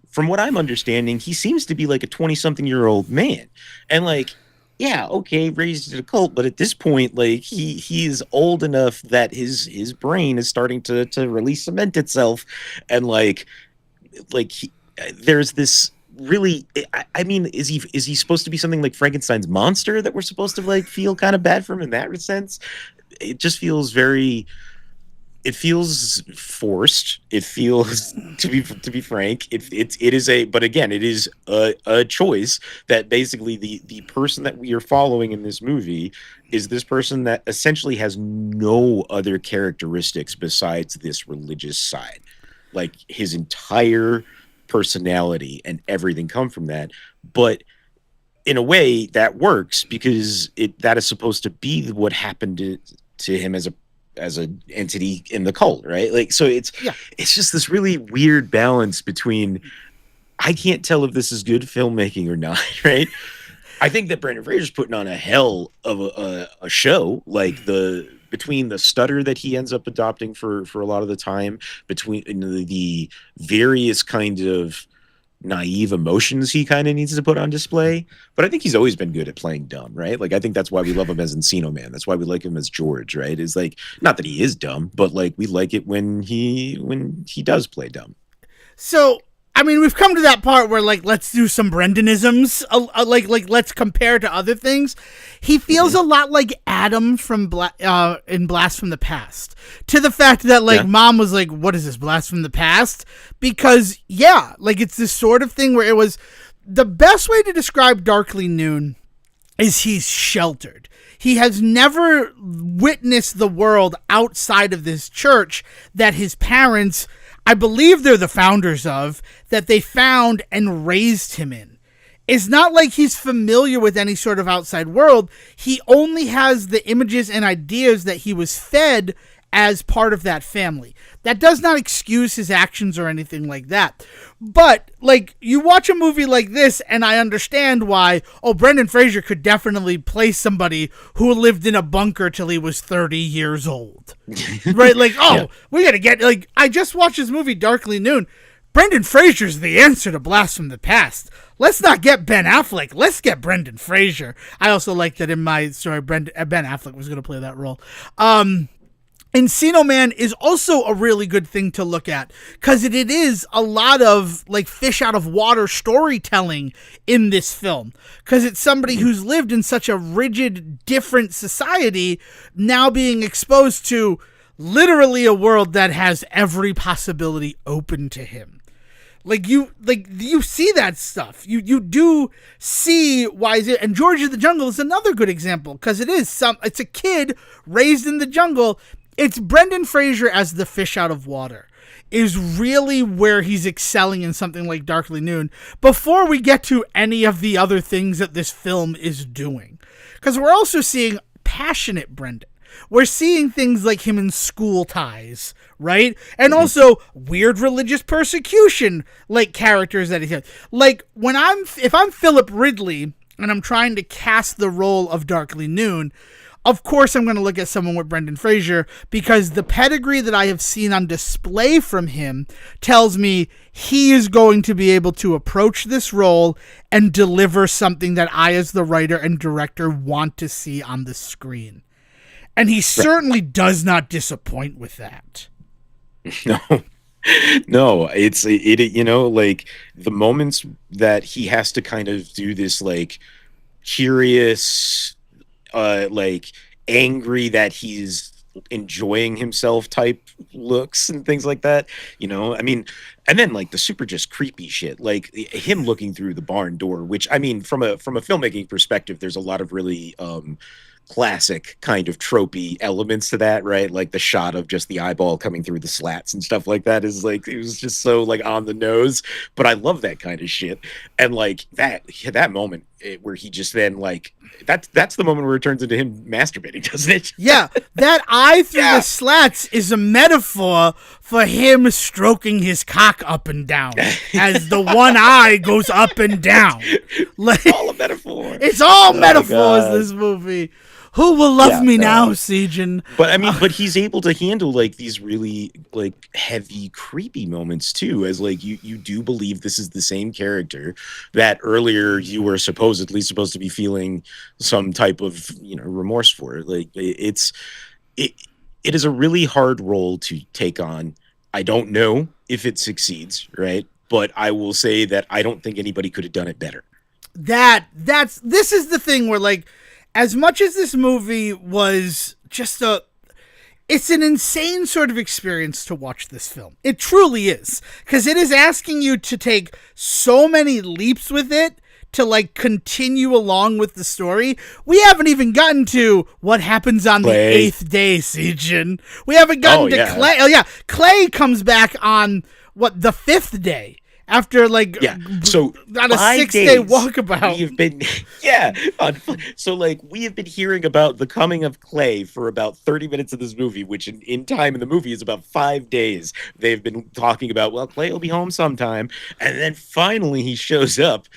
From what I'm understanding, he seems to be like a 20-something-year-old man. And like, yeah, okay, raised in a cult, but at this point, like he is old enough that his brain is starting to really cement itself. And there's this really, I mean, is he supposed to be something like Frankenstein's monster that we're supposed to like feel kind of bad for him in that sense? It just feels very... It feels forced. It feels, to be frank, it is but again, it is a choice that basically the person that we are following in this movie is this person that essentially has no other characteristics besides this religious side. Like his entire personality and everything come from that. But in a way that works because that is supposed to be what happened to him as an entity in the cult, right? Like, so it's just this really weird balance between, I can't tell if this is good filmmaking or not, right? I think that Brendan Fraser's putting on a hell of a show, like between the stutter that he ends up adopting for a lot of the time, between the various kind of naive emotions he kind of needs to put on display. But I think he's always been good at playing dumb, right? Like, I think that's why we love him as Encino Man. That's why we like him as George, right? Is like, not that he is dumb, but like we like it when he does play dumb. So, I mean, we've come to that part where, like, let's do some Brendanisms, like let's compare to other things. He feels a lot like Adam from in Blast from the Past, to the fact that, like, Mom was like, what is this, Blast from the Past? Because, yeah, like, it's this sort of thing where it was, the best way to describe Darkly Noon is he's sheltered. He has never witnessed the world outside of this church that his parents, I believe they're the founders of, that they found and raised him in. It's not like he's familiar with any sort of outside world. He only has the images and ideas that he was fed as part of that family. That does not excuse his actions or anything like that. But, like, you watch a movie like this, and I understand why, Brendan Fraser could definitely play somebody who lived in a bunker till he was 30 years old. Right? Like, we gotta get, like, I just watched this movie, Darkly Noon. Brendan Fraser's the answer to Blast from the Past. Let's not get Ben Affleck. Let's get Brendan Fraser. I also like that in my story, Ben Affleck was going to play that role. Encino Man is also a really good thing to look at because it is a lot of like fish out of water storytelling in this film, because it's somebody who's lived in such a rigid, different society now being exposed to literally a world that has every possibility open to him. You see that stuff. You do see why is it, and George of the Jungle is another good example because it's a kid raised in the jungle. It's Brendan Fraser as the fish out of water is really where he's excelling in something like Darkly Noon before we get to any of the other things that this film is doing. Because we're also seeing passionate Brendan. we're seeing things like him in school ties, right? And also weird religious persecution, like characters that he has. Like if I'm Philip Ridley and I'm trying to cast the role of Darkly Noon, of course I'm going to look at someone with Brendan Fraser, because the pedigree that I have seen on display from him tells me he is going to be able to approach this role and deliver something that I, as the writer and director, want to see on the screen. And he certainly does not disappoint with that. No, it's like the moments that he has to kind of do this like curious, like angry that he's enjoying himself type looks and things like that, I mean, and then like the super just creepy shit, like him looking through the barn door, which I mean, from a filmmaking perspective, there's a lot of really classic kind of tropey elements to that, right? Like the shot of just the eyeball coming through the slats and stuff like that is like, it was just so like on the nose, but I love that kind of shit. And like that moment where he just then like, that's the moment where it turns into him masturbating, doesn't it? Yeah, that eye through the slats is a metaphor for him stroking his cock up and down as the one eye goes up and down. Like, it's all a metaphor. It's all metaphors, this movie. Who will love me now, Sejan? But I mean, but he's able to handle like these really like heavy, creepy moments too, as like you do believe this is the same character that earlier you were supposedly supposed to be feeling some type of remorse for. Like it is a really hard role to take on. I don't know if it succeeds, right? But I will say that I don't think anybody could have done it better. This is the thing where like, as much as this movie was just it's an insane sort of experience to watch this film. It truly is. Because it is asking you to take so many leaps with it to like continue along with the story. We haven't even gotten to what happens on Clay. the 8th day, Sejan. We haven't gotten to Clay. Oh yeah. Clay comes back on the 5th day. After so on a 6-day walkabout, we have been so like we have been hearing about the coming of Clay for about 30 minutes of this movie, which in time in the movie is about 5 days. They've been talking about, well, Clay will be home sometime, and then finally he shows up,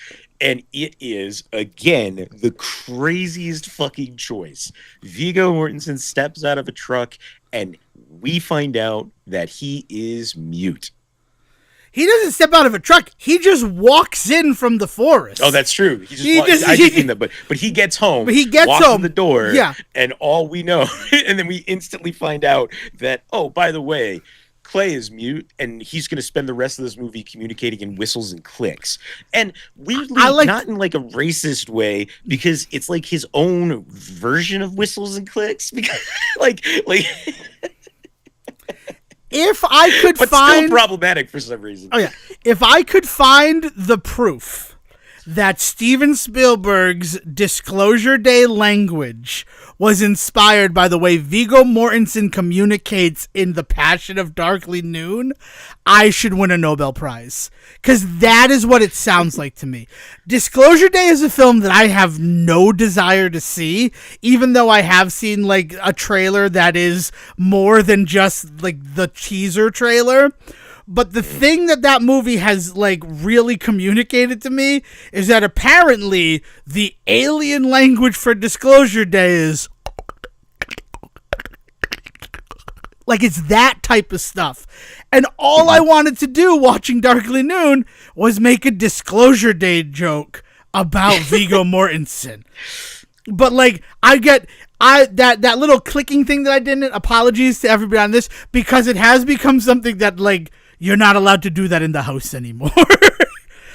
and it is again the craziest fucking choice. Viggo Mortensen steps out of a truck, and we find out that he is mute. He doesn't step out of a truck. He just walks in from the forest. Oh, that's true. I didn't mean that, but he gets home. But he gets walks home in the door. Yeah. And all we know, and then we instantly find out that, oh, by the way, Clay is mute, and he's going to spend the rest of this movie communicating in whistles and clicks. And weirdly, not in like a racist way, because it's like his own version of whistles and clicks. Because like. If I could but still problematic for some reason. Oh yeah. If I could find the proof that Steven Spielberg's Disclosure Day language was inspired by the way Viggo Mortensen communicates in The Passion of Darkly Noon, I should win a Nobel Prize. Because that is what it sounds like to me. Disclosure Day is a film that I have no desire to see, even though I have seen like a trailer that is more than just like the teaser trailer. But the thing that movie has like really communicated to me is that apparently the alien language for Disclosure Day is like, it's that type of stuff. And all I wanted to do watching Darkly Noon was make a Disclosure Day joke about Viggo Mortensen. But like, that little clicking thing that I didn't, apologies to everybody on this, because it has become something that like, you're not allowed to do that in the house anymore.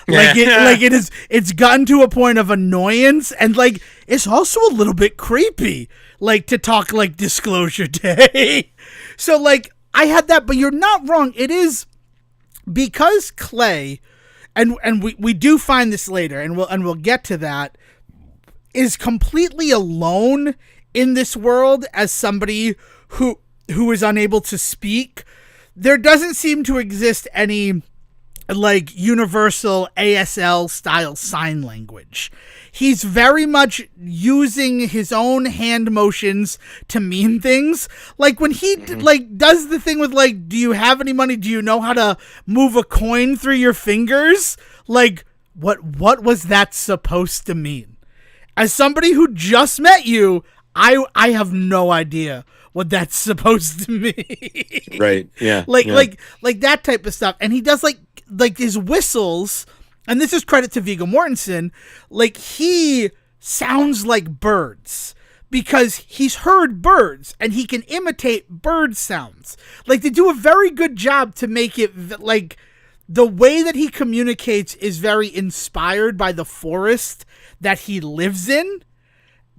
It's gotten to a point of annoyance, and like it's also a little bit creepy, like to talk like Disclosure Day. So like I had that, but you're not wrong. It is because Clay, and we do find this later, and we'll get to that, is completely alone in this world as somebody who is unable to speak. There doesn't seem to exist any like universal ASL style sign language. He's very much using his own hand motions to mean things. Like when he like does the thing with like, do you have any money? Do you know how to move a coin through your fingers? Like what was that supposed to mean? As somebody who just met you, I have no idea what that's supposed to mean. Right. Yeah. Like that type of stuff. And he does like his whistles, and this is credit to Viggo Mortensen, like he sounds like birds because he's heard birds and he can imitate bird sounds. Like they do a very good job to make it like the way that he communicates is very inspired by the forest that he lives in.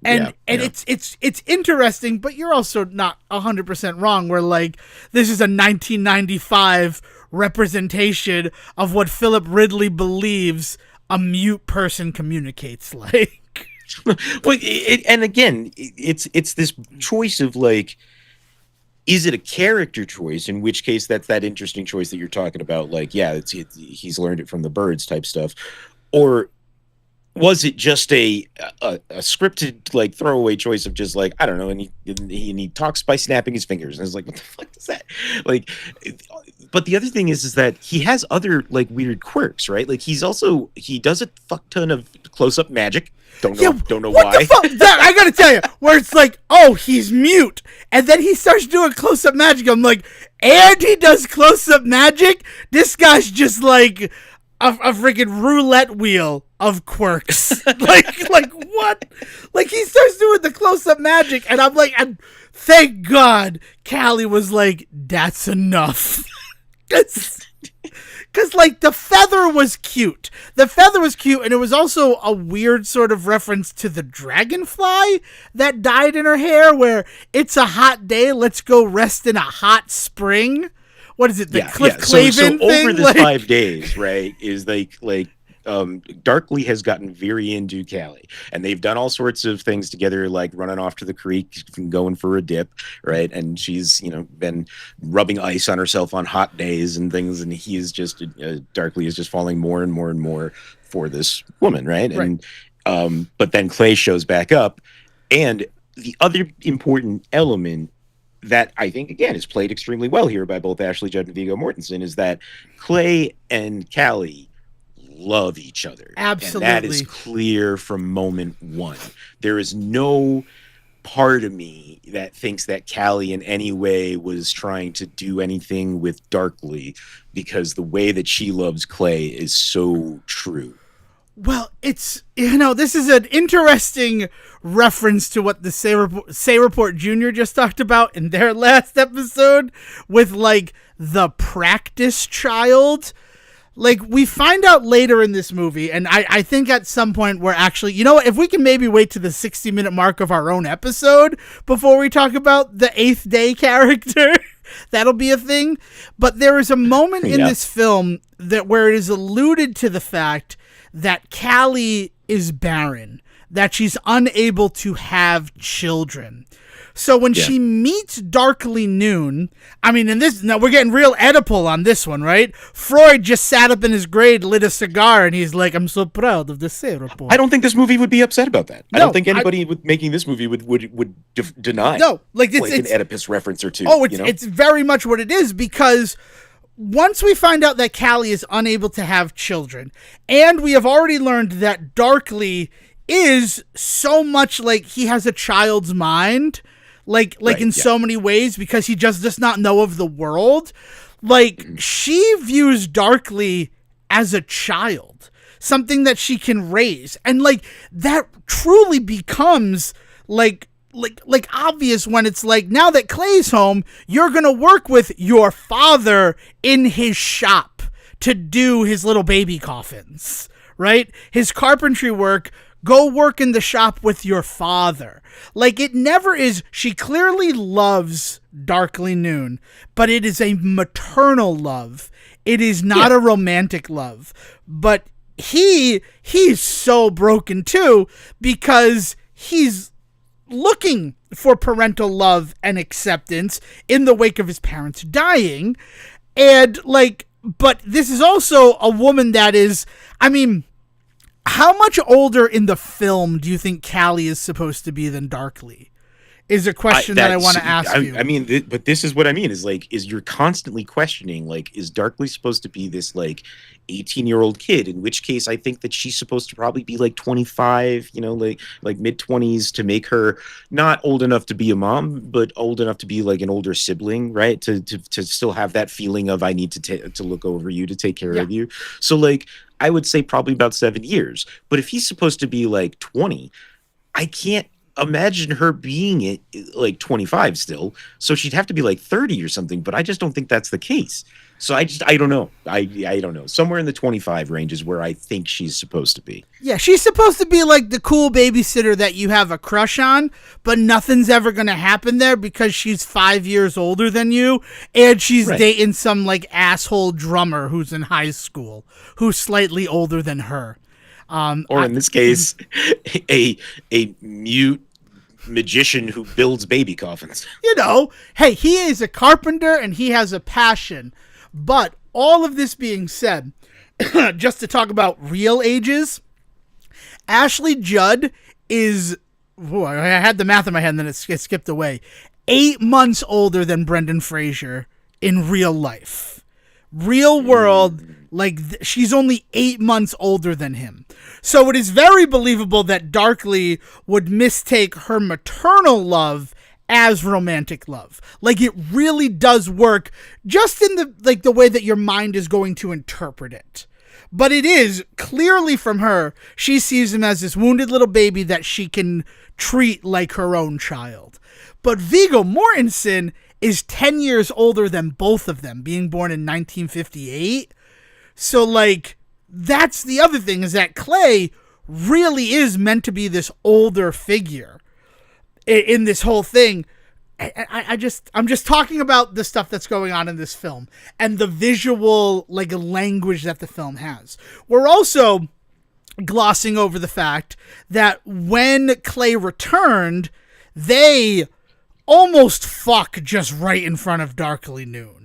And it's interesting, but you're also not 100% wrong. Where like this is a 1995 representation of what Philip Ridley believes a mute person communicates like. Well, and again, it's this choice of like, is it a character choice? In which case, that's that interesting choice that you're talking about. Like, yeah, he's learned it from the birds type stuff, or was it just a scripted like throwaway choice of just like, I don't know, and he talks by snapping his fingers, and it's like, what the fuck is that? Like, but the other thing is that he has other like weird quirks, right? Like he does a fuck ton of close up magic. Don't know what why. The fuck? That, I gotta tell you, where it's like, oh, he's mute, and then he starts doing close up magic. I'm like, and he does close up magic. This guy's just like a freaking roulette wheel of quirks. like what? Like he starts doing the close up magic, and I'm like, and thank God Callie was like, that's enough. Because, like, the feather was cute. The feather was cute, and it was also a weird sort of reference to the dragonfly that died in her hair, where it's a hot day, let's go rest in a hot spring. What is it, the Cliff Clavin so thing? Over this 5 days, right, is like Darkly has gotten very into Callie, and they've done all sorts of things together, like running off to the creek and going for a dip, right? And she's, been rubbing ice on herself on hot days and things, and he is just Darkly is just falling more and more and more for this woman, right? And but then Clay shows back up, and the other important element that I think, again, is played extremely well here by both Ashley Judd and Viggo Mortensen is that Clay and Callie love each other. Absolutely. And that is clear from moment one. There is no part of me that thinks that Callie in any way was trying to do anything with Darkly, because the way that she loves Clay is so true. Well, it's, this is an interesting reference to what the Say Report Jr. just talked about in their last episode with, like, the practice child. Like, we find out later in this movie, and I think at some point we're actually, you know what, if we can maybe wait to the 60-minute mark of our own episode before we talk about the 8th Day character, that'll be a thing. But there is a moment in this film where it is alluded to the fact that Callie is barren, that she's unable to have children. So when she meets Darkly Noon, I mean, now we're getting real Oedipal on this one, right? Freud just sat up in his grave, lit a cigar, and he's like, I'm so proud of the Say Report. I don't think this movie would be upset about that. No, I don't think anybody making this movie would deny. No, like it's an Oedipus reference or two. Oh, it's very much what it is, because once we find out that Callie is unable to have children, and we have already learned that Darkly is so much like he has a child's mind, so many ways, because he just does not know of the world. Like, she views Darkly as a child, something that she can raise, and like that truly becomes like obvious when it's like, now that Clay's home, you're gonna work with your father in his shop to do his little baby coffins, right? His carpentry work. Go work in the shop with your father. Like, it never is. She clearly loves Darkly Noon, but it is a maternal love. It is not a romantic love. But he's so broken too, because he's looking for parental love and acceptance in the wake of his parents dying. And like, But this is also a woman that is, I mean, how much older in the film do you think Callie is supposed to be than Darkly? Is a question that I want to ask you. I mean, but this is what I mean is you're constantly questioning, is Darkly supposed to be this 18-year-old kid? In which case, I think that she's supposed to probably be 25, like mid-20s, to make her not old enough to be a mom, but old enough to be an older sibling, right? To still have that feeling of I need to look over you, to take care of you. So I would say probably about 7 years. But if he's supposed to be 20, I can't imagine her being at 25 still, so she'd have to be 30 or something, but I just don't think that's the case. So I don't know. I don't know. Somewhere in the 25 range is where I think she's supposed to be. Yeah, she's supposed to be the cool babysitter that you have a crush on, but nothing's ever going to happen there because she's 5 years older than you, and she's dating some asshole drummer who's in high school, who's slightly older than her. Or in this case, a mute magician who builds baby coffins. Hey, he is a carpenter and he has a passion. But all of this being said, just to talk about real ages, Ashley Judd is, I had the math in my head and then it skipped away, 8 months older than Brendan Fraser in real life. Real world, she's only 8 months older than him. So it is very believable that Darkly would mistake her maternal love as romantic love. It really does work just in the way that your mind is going to interpret it. But it is clearly from her, she sees him as this wounded little baby that she can treat like her own child. But Viggo Mortensen is 10 years older than both of them, being born in 1958. So, that's the other thing, is that Clay really is meant to be this older figure in this whole thing. I'm just talking about the stuff that's going on in this film and the visual, language that the film has. We're also glossing over the fact that when Clay returned, they almost fuck just right in front of Darkly Noon.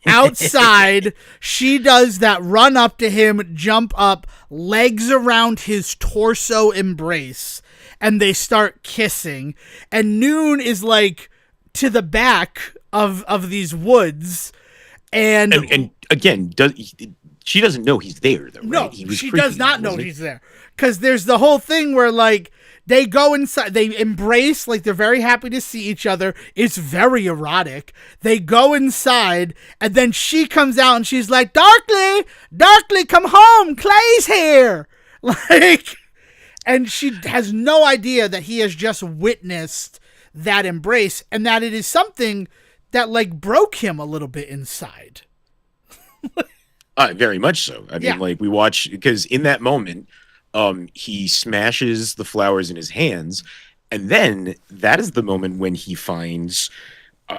Outside, she does that run up to him, jump up, legs around his torso embrace, and they start kissing. And Noon is to the back of these woods. And again, she doesn't know he's there, though, right? No, she does not know he's there. Because there's the whole thing where, they go inside, they embrace, they're very happy to see each other. It's very erotic. They go inside, and then she comes out, and she's like, Darkly, come home, Clay's here. And she has no idea that he has just witnessed that embrace, and that it is something that, broke him a little bit inside. Very much so. I mean, we watch, because in that moment, he smashes the flowers in his hands, and then that is the moment when he finds a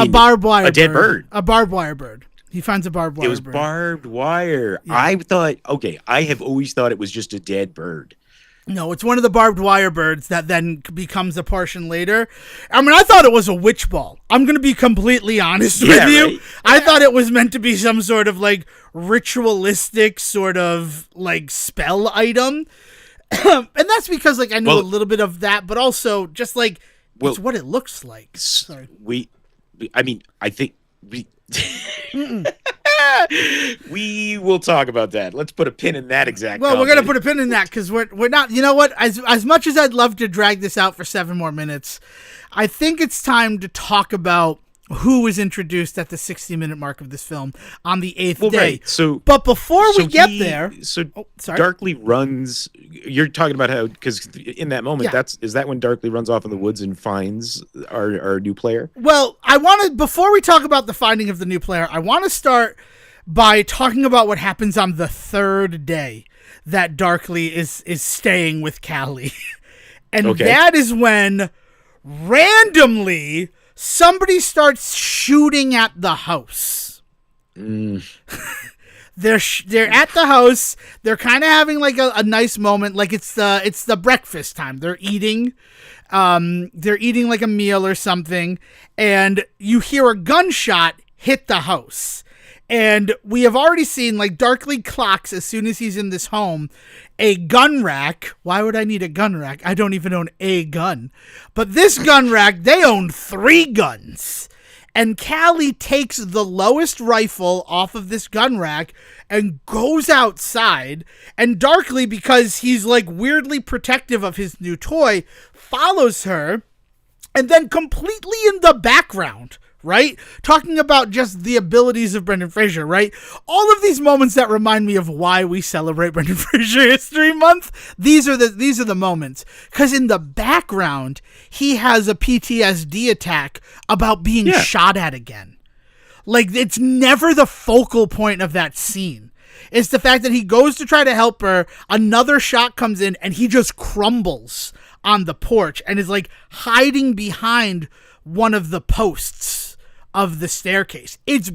barbed wire a dead bird. A barbed wire bird. He finds a barbed wire bird. It was barbed wire. Yeah. I have always thought it was just a dead bird. No, it's one of the barbed wire birds that then becomes a portion later. I mean, I thought it was a witch ball. I'm going to be completely honest with you. Right? I thought it was meant to be some sort of ritualistic sort of spell item. And that's because I knew a little bit of that, but also just it's what it looks like. Sorry. I think we will talk about that. Let's put a pin in that exact. Well, we're going to put a pin in that because we're not. You know what? As much as I'd love to drag this out for 7 more minutes, I think it's time to talk about who was introduced at the 60-minute mark of this film on the 8th day. Right. So, but before we get there, Darkly runs. You're talking about how, because in that moment, is that when Darkly runs off in the woods and finds our new player? Well, before we talk about the finding of the new player, I want to start by talking about what happens on the 3rd day that Darkly is staying with Callie. And that is when randomly somebody starts shooting at the house. They're at the house. They're kind of having a nice moment. It's the breakfast time. They're eating. They're eating a meal or something. And you hear a gunshot hit the house. And we have already seen, like, Darkly clocks as soon as he's in this home a gun rack. Why would I need a gun rack? I don't even own a gun. But this gun rack, they own 3 guns. And Callie takes the lowest rifle off of this gun rack and goes outside. And Darkly, because he's, like, weirdly protective of his new toy, follows her. And then completely in the background, right? Talking about just the abilities of Brendan Fraser, right? All of these moments that remind me of why we celebrate Brendan Fraser History Month. These are the moments. Because in the background, he has a PTSD attack about being shot at again. Like, it's never the focal point of that scene. It's the fact that he goes to try to help her, another shot comes in, and he just crumbles on the porch and is, like, hiding behind one of the posts of the staircase. It's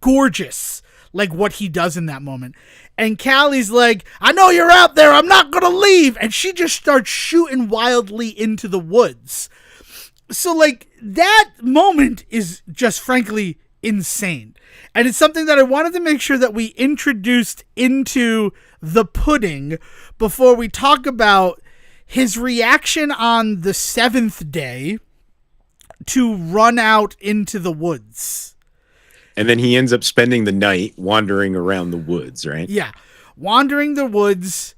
gorgeous, like, what he does in that moment. And Callie's like, I know you're out there, I'm not gonna leave. And she just starts shooting wildly into the woods. So, like, that moment is just frankly insane. And it's something that I wanted to make sure that we introduced into the pudding before we talk about his reaction on the 7th day to run out into the woods. And then he ends up spending the night wandering around the woods, right? Yeah. Wandering the woods.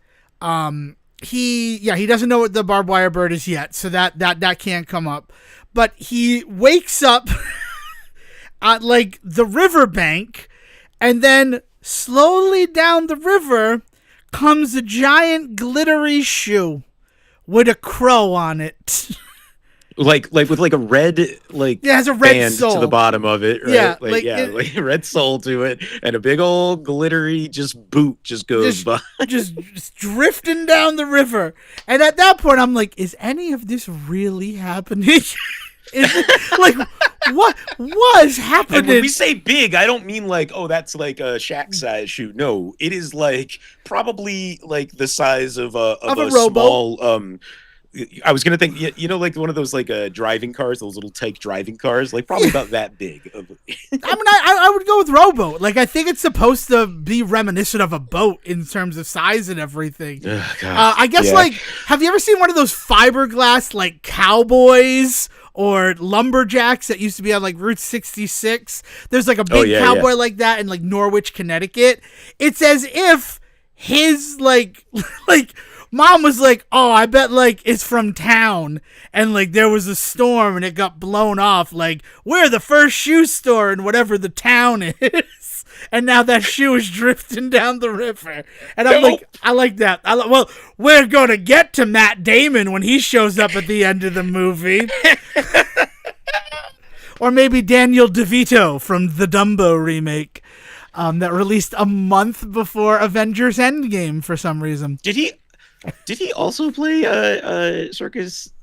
He doesn't know what the barbed wire bird is yet, so that can't come up. But he wakes up at, like, the riverbank, and then slowly down the river comes a giant glittery shoe with a crow on it. like with like a red, like, it has a red band sole to the bottom of it, right? Yeah, like a red sole to it, and a big old glittery boot just goes by. just drifting down the river. And at that point I'm like, is any of this really happening? Like, what was happening? And when we say big, I don't mean like, oh, that's like a shack size shoe. No, it is like probably like the size of a small. I was gonna think, you know, like one of those, like, driving cars, those little tyke driving cars, like probably about that big. I mean, I would go with rowboat. Like, I think it's supposed to be reminiscent of a boat in terms of size and everything. I guess, like, have you ever seen one of those fiberglass, like, cowboys or lumberjacks that used to be on, like, Route 66? There's, like, a big cowboy like that in, like, Norwich, Connecticut. It's as if his, like mom was like, oh, I bet, like, it's from town, and, like, there was a storm and it got blown off. Like, we're the first shoe store in whatever the town is. And now that shoe is drifting down the river. And I'm like, I like that. Well, we're going to get to Matt Damon when he shows up at the end of the movie. Or maybe Daniel DeVito from the Dumbo remake that released a month before Avengers Endgame for some reason. Did he also play a circus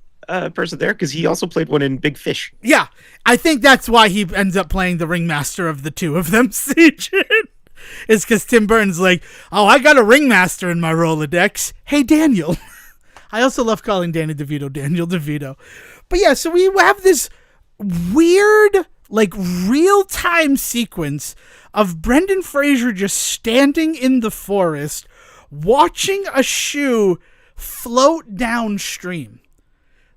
person there? Because he also played one in Big Fish. Yeah, I think that's why he ends up playing the ringmaster of the two of them, CJ. It's because Tim Burton's like, oh, I got a ringmaster in my Rolodex. Hey, Daniel. I also love calling Danny DeVito Daniel DeVito. But yeah, so we have this weird, like, real-time sequence of Brendan Fraser just standing in the forest watching a shoe float downstream.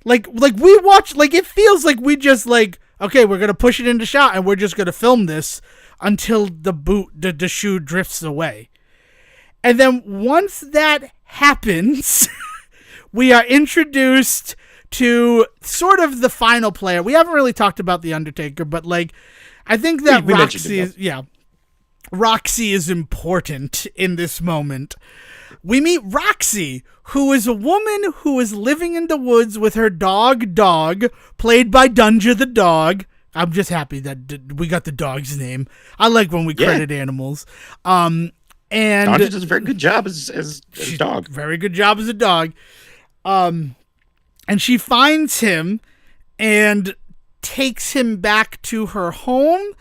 Like we watch, like, it feels like we just, like, okay, we're gonna push it into shot and we're just gonna film this until the shoe drifts away. And then once that happens, we are introduced to sort of the final player. We haven't really talked about the Undertaker, but, like, I think that Roxy is important in this moment. We meet Roxy, who is a woman who is living in the woods with her dog, played by Dunja the dog. I'm just happy that we got the dog's name. I like when we credit animals. And Dunja does a very good job as a dog. Very good job as a dog. And she finds him and takes him back to her home,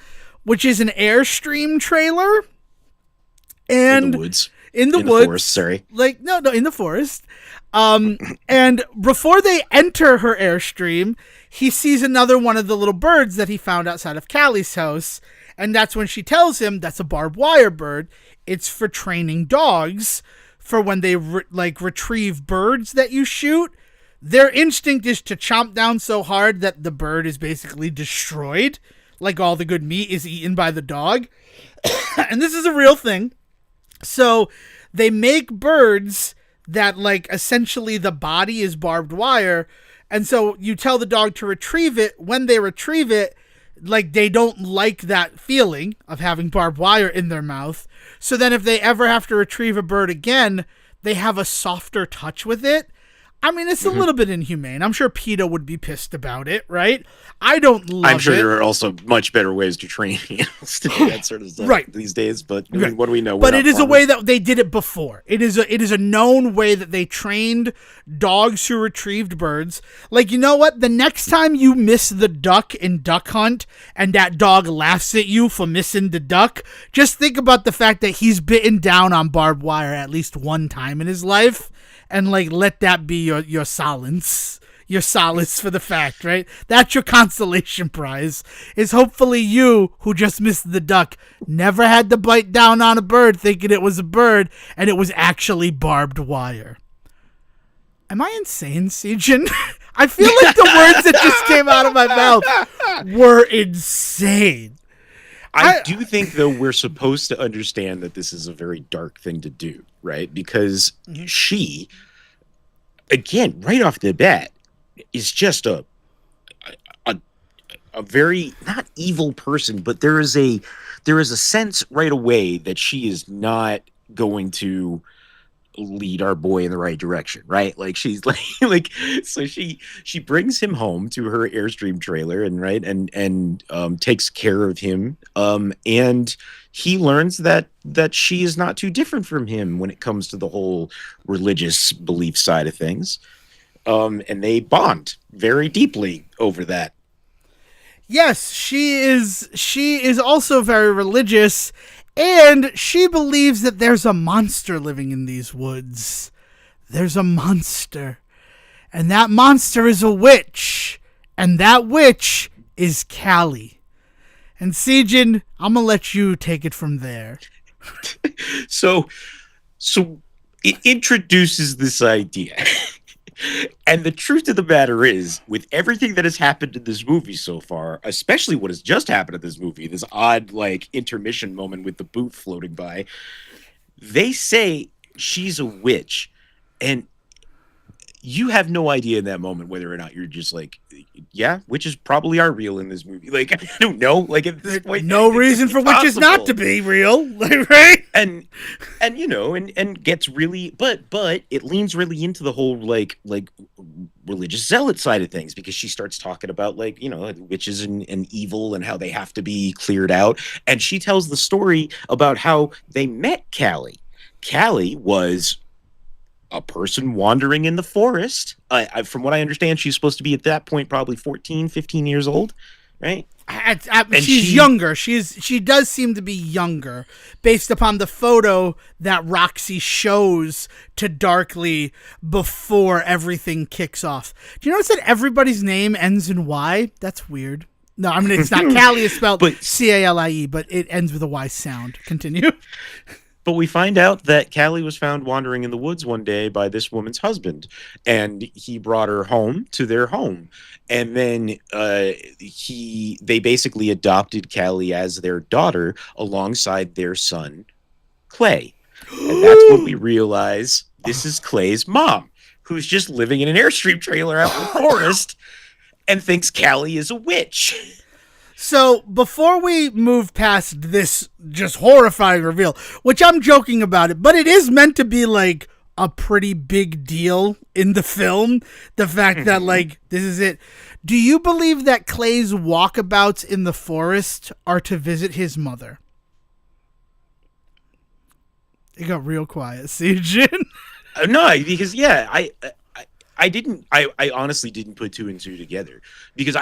which is an Airstream trailer. And in the woods. In the woods. Forest, sorry. Like, no, in the forest. And before they enter her Airstream, he sees another one of the little birds that he found outside of Callie's house. And that's when she tells him that's a barbed wire bird. It's for training dogs for when they retrieve birds that you shoot. Their instinct is to chomp down so hard that the bird is basically destroyed. Like all the good meat is eaten by the dog. And this is a real thing. So they make birds that essentially the body is barbed wire. And so you tell the dog to retrieve it. When they retrieve it, they don't like that feeling of having barbed wire in their mouth. So then if they ever have to retrieve a bird again, they have a softer touch with it. I mean, it's a little bit inhumane. I'm sure PETA would be pissed about it, right? I don't love it. I'm sure there are also much better ways to train animals to do that sort of stuff these days, but I mean, what do we know? But it is a way that they did it before. It is a known way that they trained dogs who retrieved birds. You know what? The next time you miss the duck in Duck Hunt and that dog laughs at you for missing the duck, just think about the fact that he's bitten down on barbed wire at least one time in his life. And let that be your solace for the fact, right? That's your consolation prize, is hopefully you, who just missed the duck, never had to bite down on a bird thinking it was a bird and it was actually barbed wire. Am I insane, Sejin? I feel like the words that just came out of my mouth were insane. I do think, though, we're supposed to understand that this is a very dark thing to do, right? Because she, again, right off the bat, is just a very, not evil person, but there is a sense right away that she is not going to lead our boy in the right direction, right? She's so she brings him home to her Airstream trailer and takes care of him, and he learns that she is not too different from him when it comes to the whole religious belief side of things, and they bond very deeply over that. Yes, she is also very religious. And she believes that there's a monster living in these woods. There's a monster. And that monster is a witch. And that witch is Callie. And Sejin, I'm going to let you take it from there. So it introduces this idea. And the truth of the matter is, with everything that has happened in this movie so far, especially what has just happened in this movie, this odd intermission moment with the boot floating by, they say she's a witch, and you have no idea in that moment whether or not you're just yeah, witches probably are real in this movie. I don't know. At this point, no reason for witches not to be real, right? And and gets really, but it leans really into the whole religious zealot side of things, because she starts talking about witches and evil and how they have to be cleared out, and she tells the story about how they met Callie. Callie was a person wandering in the forest. From what I understand, she's supposed to be at that point probably 14, 15 years old, right? She's younger. She does seem to be younger, based upon the photo that Roxy shows to Darkly before everything kicks off. Do you notice that everybody's name ends in Y? That's weird. No, I mean, it's not. Callie is spelled Calie, but it ends with a Y sound. Continue. But we find out that Callie was found wandering in the woods one day by this woman's husband, and he brought her home to their home. And then they basically adopted Callie as their daughter alongside their son, Clay. And that's when we realize this is Clay's mom, who's just living in an Airstream trailer out in the forest and thinks Callie is a witch. So before we move past this just horrifying reveal, which I'm joking about it, but it is meant to be a pretty big deal in the film. The fact that this is it. Do you believe that Clay's walkabouts in the forest are to visit his mother? It got real quiet, Sejin. No, because I honestly didn't put two and two together, because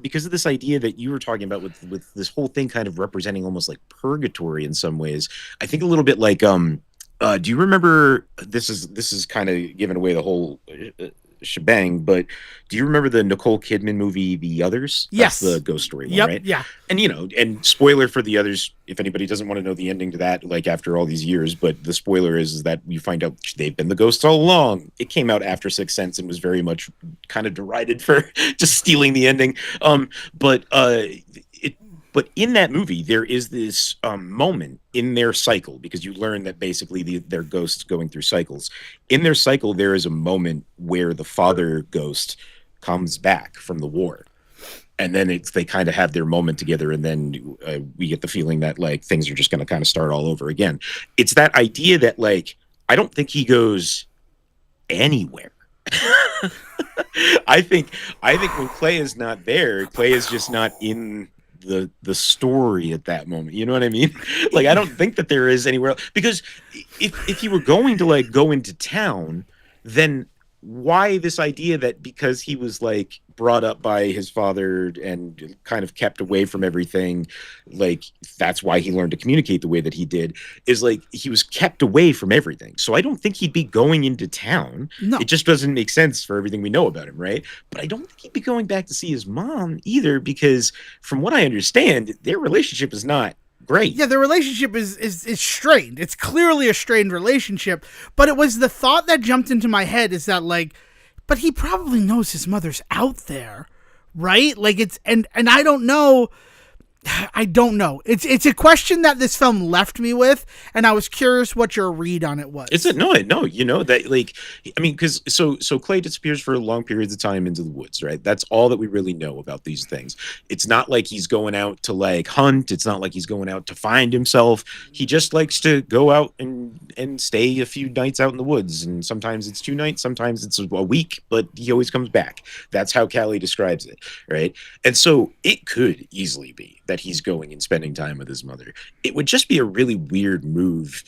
because of this idea that you were talking about with this whole thing kind of representing almost like purgatory in some ways. I think a little bit do you remember, this is kind of giving away the whole shebang, but do you remember the Nicole Kidman movie The Others? Yes. That's the ghost story one, Yep. right? Yeah. And and spoiler for The Others, if anybody doesn't want to know the ending to that, like after all these years, but the spoiler is that you find out they've been the ghosts all along. It came out after Sixth Sense and was very much kind of derided for just stealing the ending. But but in that movie, there is this moment in their cycle, because you learn that basically they're ghosts going through cycles. In their cycle, there is a moment where the father ghost comes back from the war. And then they kind of have their moment together, and then we get the feeling that like things are just going to kind of start all over again. It's that idea that like I don't think he goes anywhere. I think when Clay is not there, Clay is just not in the story at that moment. You know what I mean? Like I don't think that there is anywhere else, because if he were going to like go into town, then why this idea that because he was like brought up by his father and kind of kept away from everything, like that's why he learned to communicate the way that he did, is like he was kept away from everything. So I don't think he'd be going into town. No. It just doesn't make sense for everything we know about him, right? But I don't think he'd be going back to see his mom either, because from what I understand, their relationship is not great. Yeah, the relationship is strained. It's clearly a strained relationship. But it was the thought that jumped into my head is that like, but he probably knows his mother's out there, right? Like it's and I don't know. I don't know. It's a question that this film left me with, and I was curious what your read on it was. Is it no? You know that like I mean, because so Clay disappears for long periods of time into the woods, right? That's all that we really know about these things. It's not like he's going out to like hunt. It's not like he's going out to find himself. He just likes to go out and stay a few nights out in the woods, and sometimes it's 2 nights, sometimes it's a week, but he always comes back. That's how Callie describes it, right? And so it could easily be that he's going and spending time with his mother. It would just be a really weird move,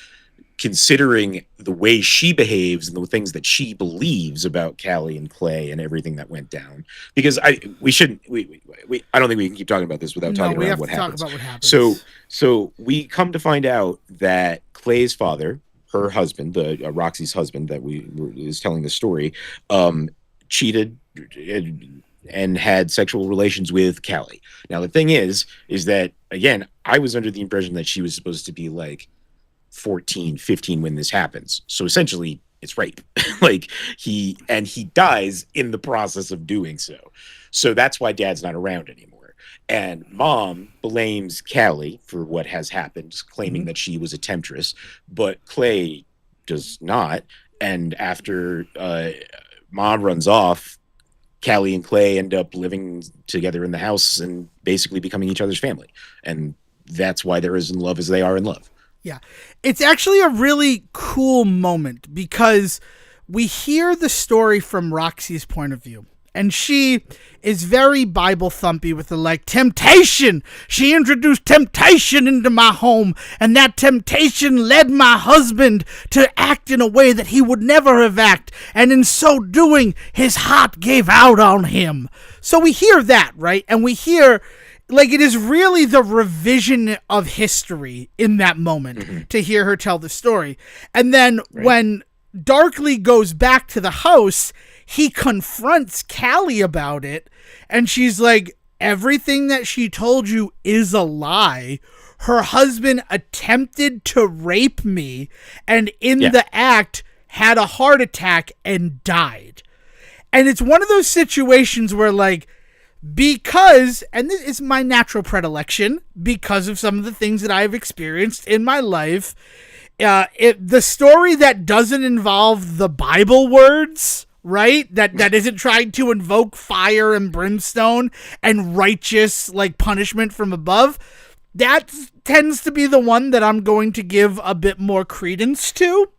considering the way she behaves and the things that she believes about Callie and Clay and everything that went down. Because I don't think we can keep talking about this without talking about what happens. Talk about what happens. So we come to find out that Clay's father, her husband, Roxy's husband that is telling the story, cheated and had sexual relations with Callie. Now the thing is that again, I was under the impression that she was supposed to be like 14, 15 when this happens. So essentially it's rape. Like he dies in the process of doing so. So that's why dad's not around anymore. And mom blames Callie for what has happened, claiming that she was a temptress, but Clay does not. And after mom runs off, Callie and Clay end up living together in the house and basically becoming each other's family. And that's why they're as in love as they are in love. Yeah. It's actually a really cool moment because we hear the story from Roxy's point of view. And she is very Bible thumpy with the like temptation. She introduced temptation into my home, and that temptation led my husband to act in a way that he would never have acted. And in so doing, his heart gave out on him. So we hear that, right? And we hear like it is really the revision of history in that moment to hear her tell the story. And then when Darkly goes back to the house, he confronts Callie about it, and she's like, everything that she told you is a lie. Her husband attempted to rape me, and in the act had a heart attack and died. And it's one of those situations where like, because, and this is my natural predilection, because of some of the things that I've experienced in my life, the story that doesn't involve the Bible words, right? That isn't trying to invoke fire and brimstone and righteous like punishment from above. That tends to be the one that I'm going to give a bit more credence to.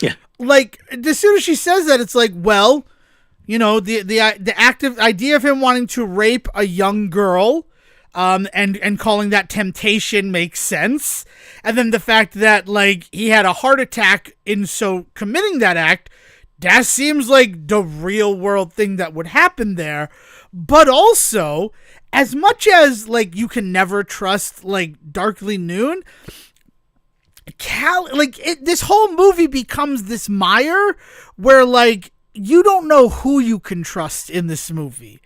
Yeah. Like as soon as she says that, it's like, well, you know, the active idea of him wanting to rape a young girl, and calling that temptation makes sense. And then the fact that like he had a heart attack in so committing that act, that seems like the real world thing that would happen there. But also, as much as like you can never trust like Darkly Noon, this whole movie becomes this mire where like you don't know who you can trust in this movie.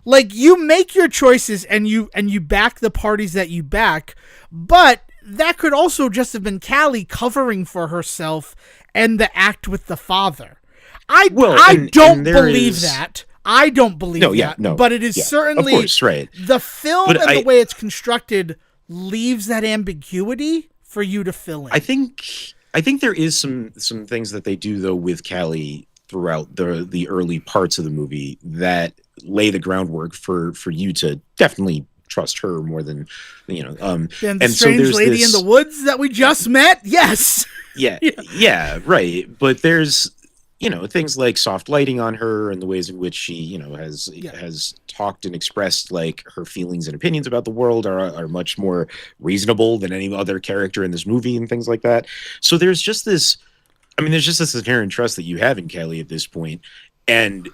Like, you make your choices and you back the parties that you back, but that could also just have been Callie covering for herself and the act with the father. I don't believe that. I don't believe that. But it is certainly, of course, right. The film but the way it's constructed leaves that ambiguity for you to fill in. I think there is some things that they do though with Callie throughout the early parts of the movie that lay the groundwork for you to definitely trust her more than than the strange lady in the woods that we just met. Yes. Yeah, right. But there's things like soft lighting on her and the ways in which she has talked and expressed like her feelings and opinions about the world are much more reasonable than any other character in this movie and things like that. So there's just this inherent trust that you have in Callie at this point, and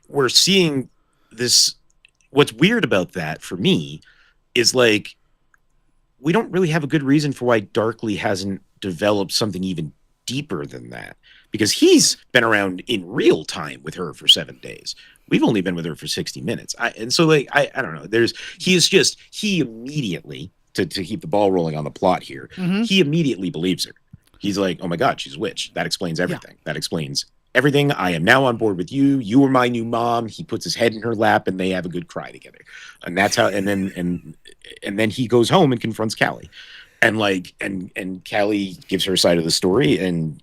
we're seeing this. What's weird about that for me is like we don't really have a good reason for why Darkly hasn't developed something even deeper than that, because he's been around in real time with her for 7 days. We've only been with her for 60 minutes. I don't know. He immediately, to keep the ball rolling on the plot here, he immediately believes her. He's like, oh my God, she's a witch. That explains everything. That explains everything. I am now on board with you. You are my new mom. He puts his head in her lap and they have a good cry together. And that's how, and then he goes home and confronts Callie. And like, and Callie gives her side of the story. And,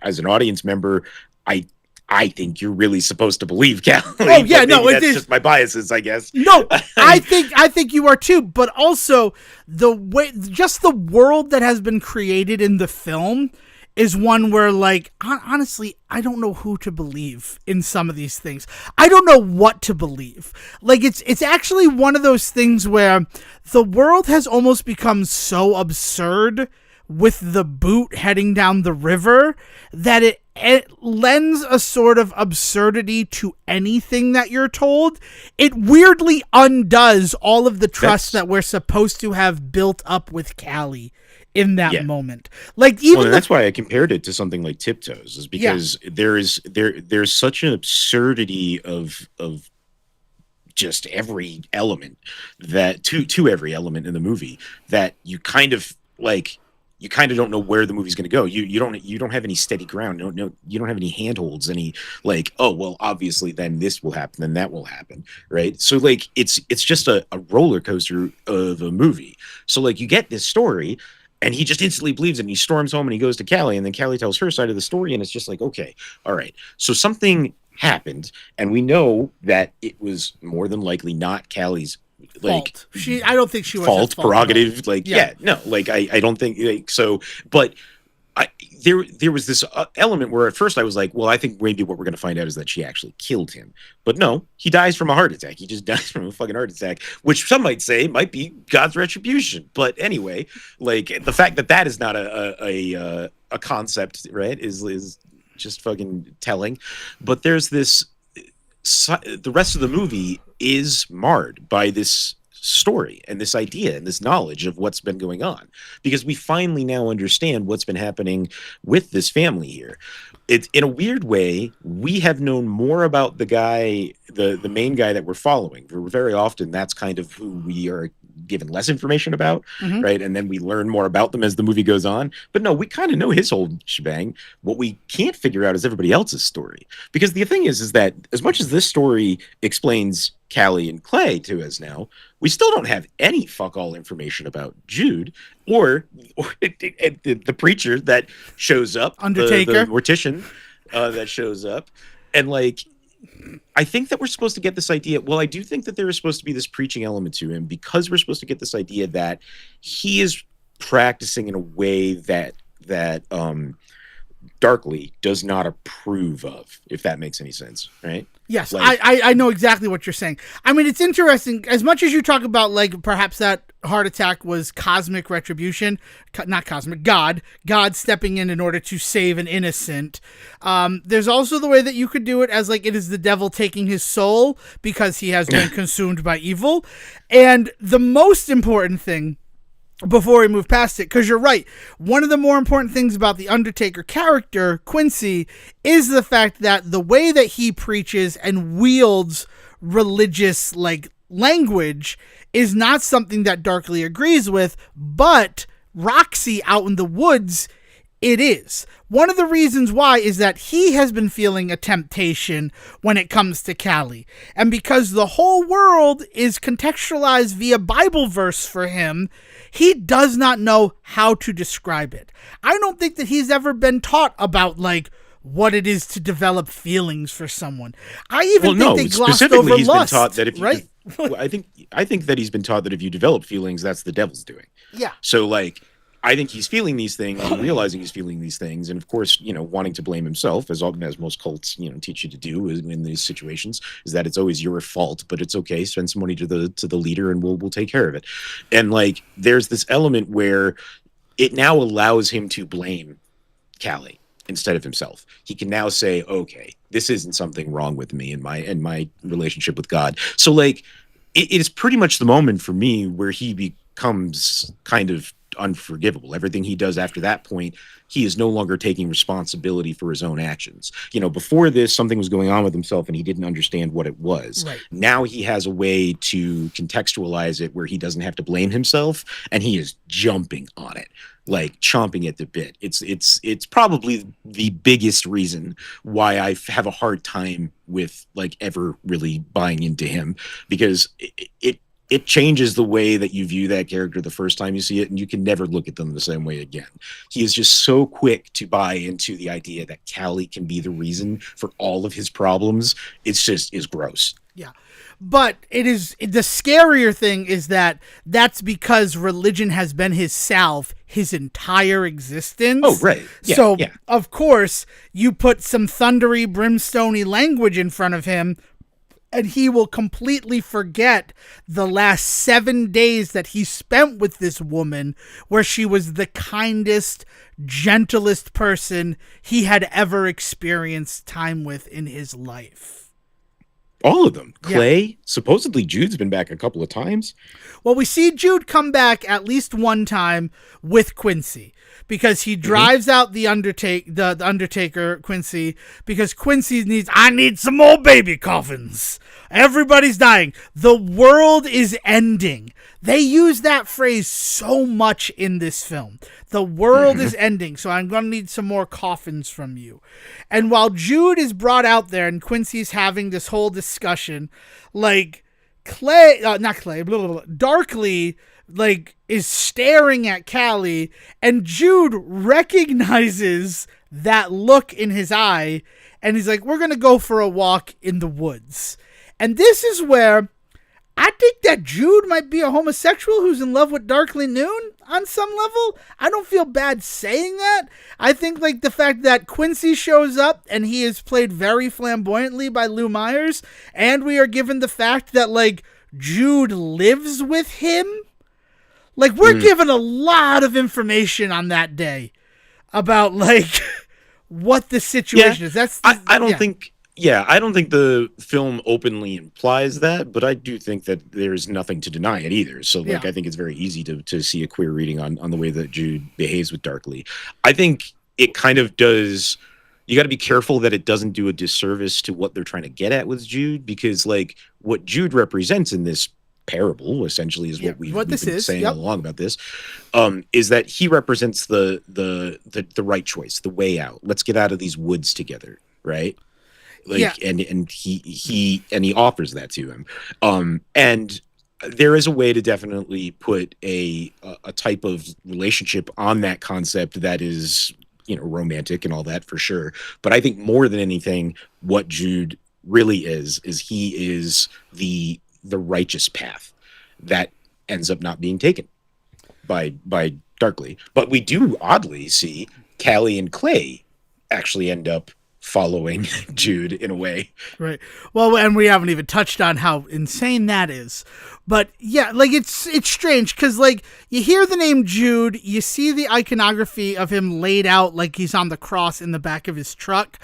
as an audience member, I think you're really supposed to believe Callie. Oh yeah, no, that's just my biases, I guess. No, I think you are too. But also just the world that has been created in the film is one where, like, honestly, I don't know who to believe in some of these things. I don't know what to believe. Like, it's actually one of those things where the world has almost become so absurd with the boot heading down the river that it lends a sort of absurdity to anything that you're told. It weirdly undoes all of the trust that we're supposed to have built up with Callie in that moment. Like, even that's why I compared it to something like Tiptoes, is because there's such an absurdity of just every element that to every element in the movie that you kind of don't know where the movie's going to go. You don't have any steady ground. No, you don't have any handholds. Any like, oh well, obviously then this will happen, then that will happen, right? So like it's just a roller coaster of a movie. So like you get this story, and he just instantly believes it, and he storms home and he goes to Callie, and then Callie tells her side of the story, and it's just like, okay, all right. So something happened, and we know that it was more than likely not Callie's fault. I don't think she was fault, prerogative. Like, I don't think so. But there was this element where at first I was like, well, I think maybe what we're going to find out is that she actually killed him. But no, he dies from a heart attack. He just dies from a fucking heart attack, which some might say might be God's retribution. But anyway, like the fact that is not a concept, right, is just fucking telling. But there's this. The rest of the movie is marred by this story and this idea and this knowledge of what's been going on, because we finally now understand what's been happening with this family here. It's in a weird way, we have known more about the guy, the main guy that we're following. Very often that's kind of who we are given less information about, right? And then we learn more about them as the movie goes on. But no, we kind of know his whole shebang. What we can't figure out is everybody else's story. Because the thing is that as much as this story explains Callie and Clay to us now, we still don't have any fuck all information about Jude or the preacher that shows up, Undertaker, the mortician that shows up, and like. I think that we're supposed to get this idea. Well, I do think that there is supposed to be this preaching element to him, because we're supposed to get this idea that he is practicing in a way that Darkly does not approve of, if that makes any sense, right? Yes, like, I know exactly what you're saying. I mean, it's interesting. As much as you talk about, like, perhaps that heart attack was cosmic retribution, not cosmic, God stepping in order to save an innocent. There's also the way that you could do it as, like, it is the devil taking his soul because he has been consumed by evil. And the most important thing before we move past it, because you're right. One of the more important things about the Undertaker character, Quincy, is the fact that the way that he preaches and wields religious language is not something that Darkly agrees with, but Roxy out in the woods, it is. One of the reasons why is that he has been feeling a temptation when it comes to Callie. And because the whole world is contextualized via Bible verse for him, he does not know how to describe it. I don't think that he's ever been taught about, what it is to develop feelings for someone. I even think they glossed over he's lust, been taught that if you right? I think that he's been taught that if you develop feelings, that's the devil's doing. Yeah. So I think he's feeling these things and realizing he's feeling these things, and of course, wanting to blame himself, as most cults, teach you to do in these situations, is that it's always your fault, but it's okay. Spend some money to the leader, and we'll take care of it. And there's this element where it now allows him to blame Callie instead of himself. He can now say, okay, this isn't something wrong with me and my relationship with God. So it is pretty much the moment for me where he becomes kind of unforgivable. Everything he does after that point, he is no longer taking responsibility for his own actions. Before this, something was going on with himself and he didn't understand what it was. Right. Now he has a way to contextualize it where he doesn't have to blame himself, and he is jumping on it, chomping at the bit. It's probably the biggest reason why I have a hard time with ever really buying into him, because it changes the way that you view that character the first time you see it, and you can never look at them the same way again. He is just so quick to buy into the idea that Callie can be the reason for all of his problems. It's gross. Yeah. But it is the scarier thing is that that's because religion has been his salve his entire existence. Oh, right. Yeah, so, of course, you put some thundery, brimstony language in front of him, and he will completely forget the last 7 days that he spent with this woman, where she was the kindest, gentlest person he had ever experienced time with in his life. All of them. Clay, supposedly Jude's been back a couple of times. Well, we see Jude come back at least one time with Quincy, because he drives out the Undertaker, Quincy, because Quincy I need some more baby coffins. Everybody's dying. The world is ending. They use that phrase so much in this film. The world is ending, so I'm going to need some more coffins from you. And while Jude is brought out there and Quincy's having this whole discussion, Darkly, is staring at Callie, and Jude recognizes that look in his eye, and he's like, we're going to go for a walk in the woods. And this is where I think that Jude might be a homosexual who's in love with Darkly Noon on some level. I don't feel bad saying that. I think the fact that Quincy shows up and he is played very flamboyantly by Lou Myers, and we are given the fact that Jude lives with him. We're given a lot of information on that day about what the situation is. I don't think the film openly implies that, but I do think that there's nothing to deny it either. So I think it's very easy to see a queer reading on the way that Jude behaves with Darkly. I think it kind of does. You got to be careful that it doesn't do a disservice to what they're trying to get at with Jude, because what Jude represents in this parable essentially is what we've been saying all along about this, is that he represents the right choice, the way out. Let's get out of these woods together, right? And he offers that to him. And there is a way to definitely put a type of relationship on that concept that is, romantic and all that, for sure. But I think more than anything, what Jude really is he is the righteous path that ends up not being taken by Darkly. But we do oddly see Callie and Clay actually end up following Jude in a way. Right. Well, and we haven't even touched on how insane that is. But yeah, like it's strange because like you hear the name Jude, you see the iconography of him laid out like he's on the cross in the back of his truck,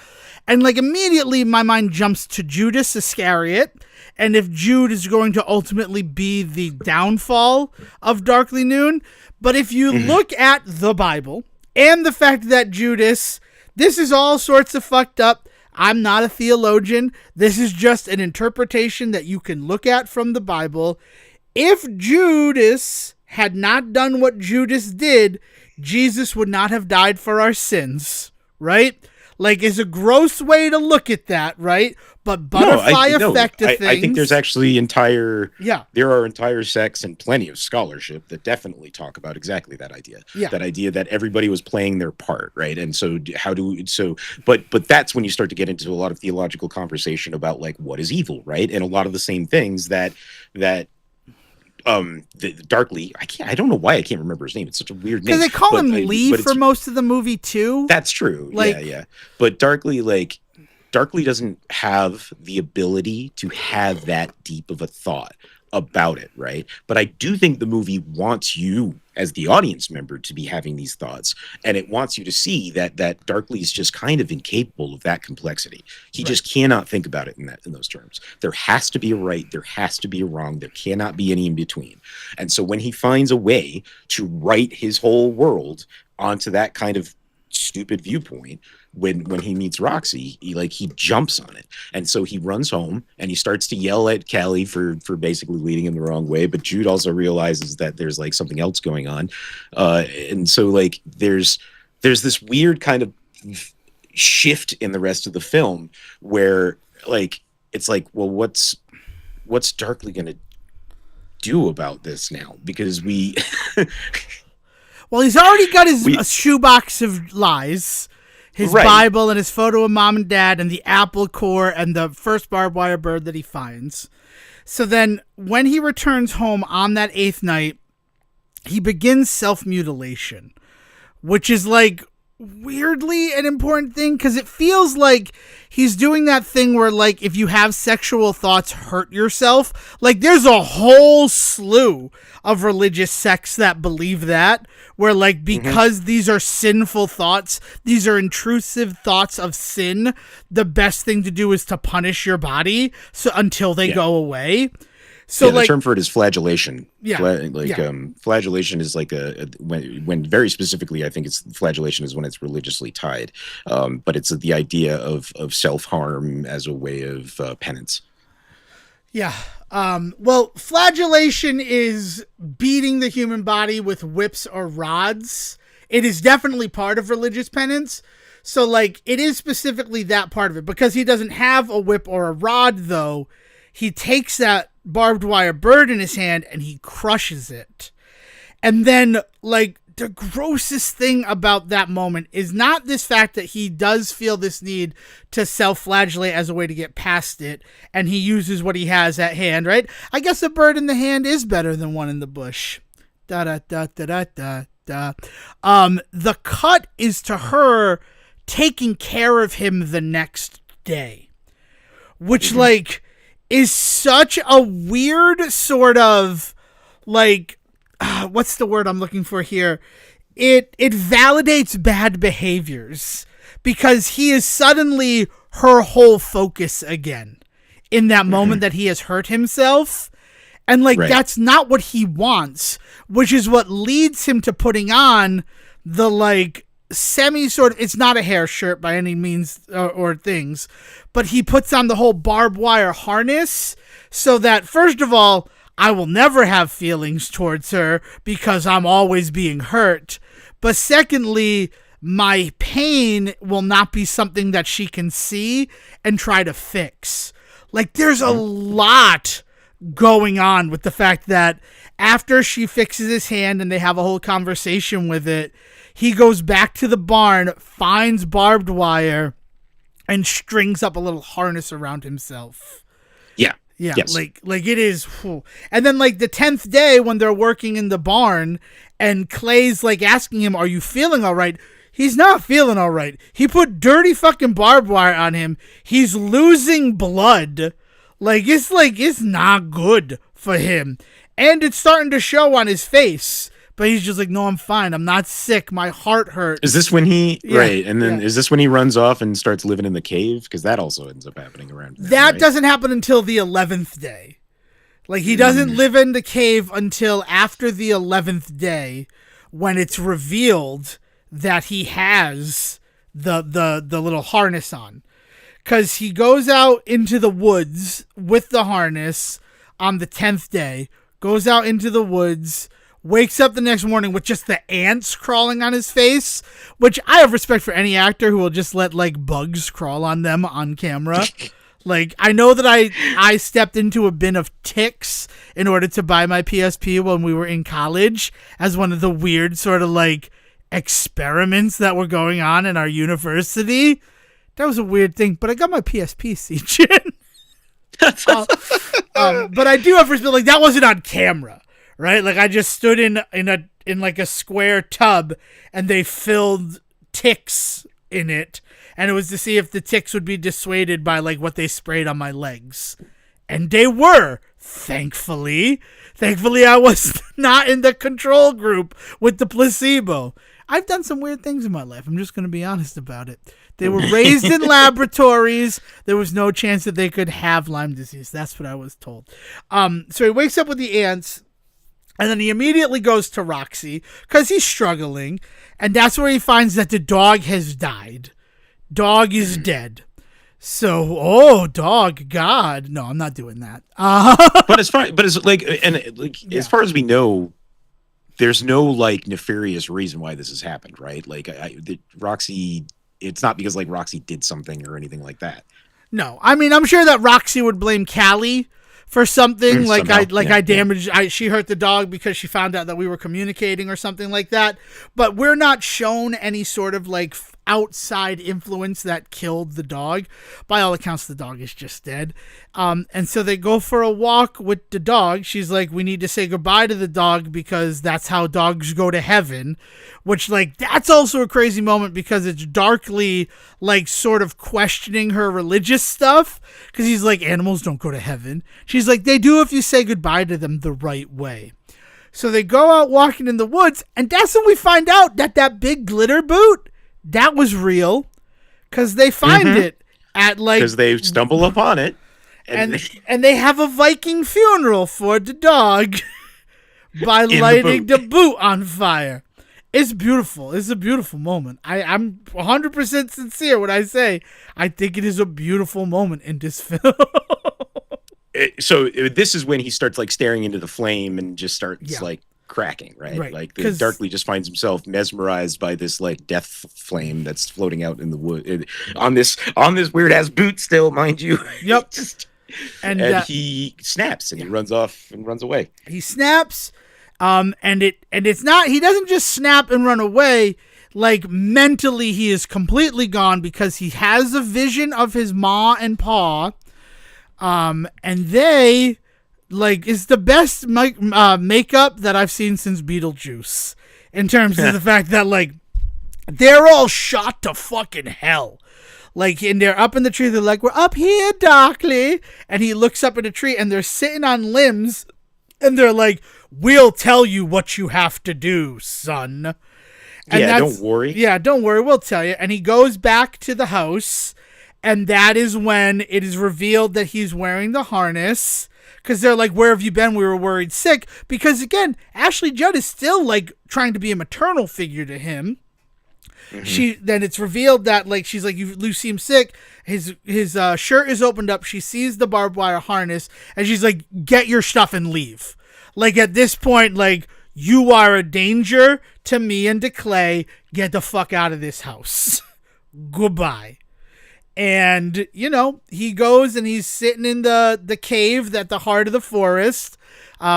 and like immediately my mind jumps to Judas Iscariot. And if Jude is going to ultimately be the downfall of Darkly Noon. But if you look at the Bible and the fact that Judas, this is all sorts of fucked up. I'm not a theologian. This is just an interpretation that you can look at from the Bible. If Judas had not done what Judas did, Jesus would not have died for our sins, right? Like, it's a gross way to look at that, right? But butterfly effect of things. I think there's actually there are entire sects and plenty of scholarship that definitely talk about exactly that idea. Yeah. That idea that everybody was playing their part, right? And so but that's when you start to get into a lot of theological conversation about like what is evil, right? And a lot of the same things that the Darkly, I don't know why I can't remember his name. It's such a weird name. Because they call him Lee for most of the movie too. That's true. Like, yeah. But Darkly doesn't have the ability to have that deep of a thought about it, right? But I do think the movie wants you as the audience member to be having these thoughts, and it wants you to see that Darkly is just kind of incapable of that complexity. He just cannot think about it in those terms. There has to be a right, there has to be a wrong, there cannot be any in between. And so when he finds a way to write his whole world onto that kind of stupid viewpoint, when he meets Roxy, he jumps on it. And so he runs home and he starts to yell at Callie for basically leading him the wrong way. But Jude also realizes that there's like something else going on. And so like there's this weird kind of shift in the rest of the film where like it's like, well, what's Darkly gonna do about this now? Because we well, he's already got his shoebox of lies. His Bible and his photo of mom and dad and the apple core and the first barbed wire bird that he finds. So then when he returns home on that 8th night, he begins self-mutilation, which is like weirdly an important thing because it feels like he's doing that thing where like if you have sexual thoughts, hurt yourself. Like there's a whole slew of religious sects that believe that, where like because these are sinful thoughts, these are intrusive thoughts of sin, the best thing to do is to punish your body so until they go away. So the term for it is flagellation. Yeah. Flagellation is like when very specifically, I think it's flagellation is when it's religiously tied. But it's the idea of self-harm as a way of penance. Yeah. Well, flagellation is beating the human body with whips or rods. It is definitely part of religious penance. So like it is specifically that part of it because he doesn't have a whip or a rod though. He takes that barbed wire bird in his hand and he crushes it. And then like the grossest thing about that moment is not this fact that he does feel this need to self-flagellate as a way to get past it. And he uses what he has at hand, right? I guess a bird in the hand is better than one in the bush. Da da da da da da da. The cut is to her taking care of him the next day, which like is such a weird sort of like, what's the word I'm looking for here? It validates bad behaviors because he is suddenly her whole focus again in that moment that he has hurt himself. And like, that's not what he wants, which is what leads him to putting on the like semi sort of, it's not a hair shirt by any means or things, but he puts on the whole barbed wire harness so that first of all, I will never have feelings towards her because I'm always being hurt. But secondly, my pain will not be something that she can see and try to fix. Like there's a lot going on with the fact that after she fixes his hand and they have a whole conversation with it, he goes back to the barn, finds barbed wire, and strings up a little harness around himself. Yeah. Yeah, yes. like it is. Whew. And then like the 10th day when they're working in the barn and Clay's like asking him, are you feeling all right? He's not feeling all right. He put dirty fucking barbed wire on him. He's losing blood. It's not good for him. And it's starting to show on his face. But he's just like, no, I'm fine. I'm not sick. My heart hurts. Is this when he right? And then is this when he runs off and starts living in the cave? Because that also ends up happening around. That right? Doesn't happen until the 11th day. Like he doesn't live in the cave until after the 11th day, when it's revealed that he has the little harness on. Because he goes out into the woods with the harness on the 10th day. Goes out into the woods. Wakes up the next morning with just the ants crawling on his face, which I have respect for any actor who will just let like bugs crawl on them on camera. Like, I know that I stepped into a bin of ticks in order to buy my PSP when we were in college as one of the weird sort of like experiments that were going on in our university. That was a weird thing, but I got my PSP, CJ. But I do have respect. Like, that wasn't on camera. Right, like I just stood in like a square tub, and they filled ticks in it, and it was to see if the ticks would be dissuaded by like what they sprayed on my legs, and they were. Thankfully, I was not in the control group with the placebo. I've done some weird things in my life. I'm just going to be honest about it. They were raised in laboratories. There was no chance that they could have Lyme disease. That's what I was told. So he wakes up with the ants. And then he immediately goes to Roxy because he's struggling. And that's where he finds that the dog has died. Dog is dead. So, dog, God. No, I'm not doing that. But as far as we know, there's no like nefarious reason why this has happened, right? Like Roxy, it's not because like Roxy did something or anything like that. No, I mean, I'm sure that Roxy would blame Callie for something I damaged. She hurt the dog because she found out that we were communicating or something like that. But we're not shown any sort of like outside influence that killed the dog. By all accounts, the dog is just dead. And so they go for a walk with the dog. She's like, we need to say goodbye to the dog because that's how dogs go to heaven. Which, like, that's also a crazy moment because it's darkly, like, sort of questioning her religious stuff. Because he's like, animals don't go to heaven. She's like, they do if you say goodbye to them the right way. So they go out walking in the woods, and that's when we find out that big glitter boot, that was real. Because they find it at, like... Because they stumble upon it. And they have a Viking funeral for the dog by lighting the boot on fire. It's beautiful. It's a beautiful moment. I'm 100% sincere when I say I think it is a beautiful moment in this film. So this is when he starts like staring into the flame and just starts like cracking, right? Like darkly just finds himself mesmerized by this like death flame that's floating out in the wood on this weird ass boot still, mind you. Yep. And he snaps and he runs off and runs away. He snaps. And it's not, he doesn't just snap and run away. Like mentally he is completely gone because he has a vision of his ma and pa. And they like, it's the best makeup that I've seen since Beetlejuice in terms of the fact that like, they're all shot to fucking hell. Like, and they're up in the tree. They're like, we're up here, Darkly. And he looks up at a tree and they're sitting on limbs and they're like, we'll tell you what you have to do, son. And don't worry. Yeah, don't worry. We'll tell you. And he goes back to the house. And that is when it is revealed that he's wearing the harness. Because they're like, where have you been? We were worried sick. Because, again, Ashley Judd is still, like, trying to be a maternal figure to him. Then it's revealed that, like, she's like, you seem sick. His shirt is opened up. She sees the barbed wire harness. And she's like, get your stuff and leave. Like, at this point, like, you are a danger to me and to Clay. Get the fuck out of this house. Goodbye. And, you know, he goes and he's sitting in the cave at the heart of the forest,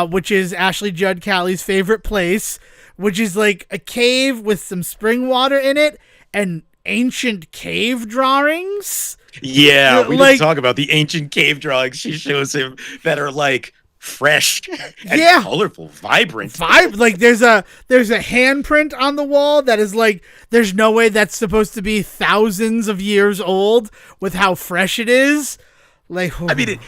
which is Ashley Judd Callie's favorite place, which is like a cave with some spring water in it and ancient cave drawings. Yeah, we didn't talk about the ancient cave drawings she shows him that are like fresh and colorful, vibrant. Like there's a handprint on the wall that is like, there's no way that's supposed to be thousands of years old with how fresh it is. Like, I mean,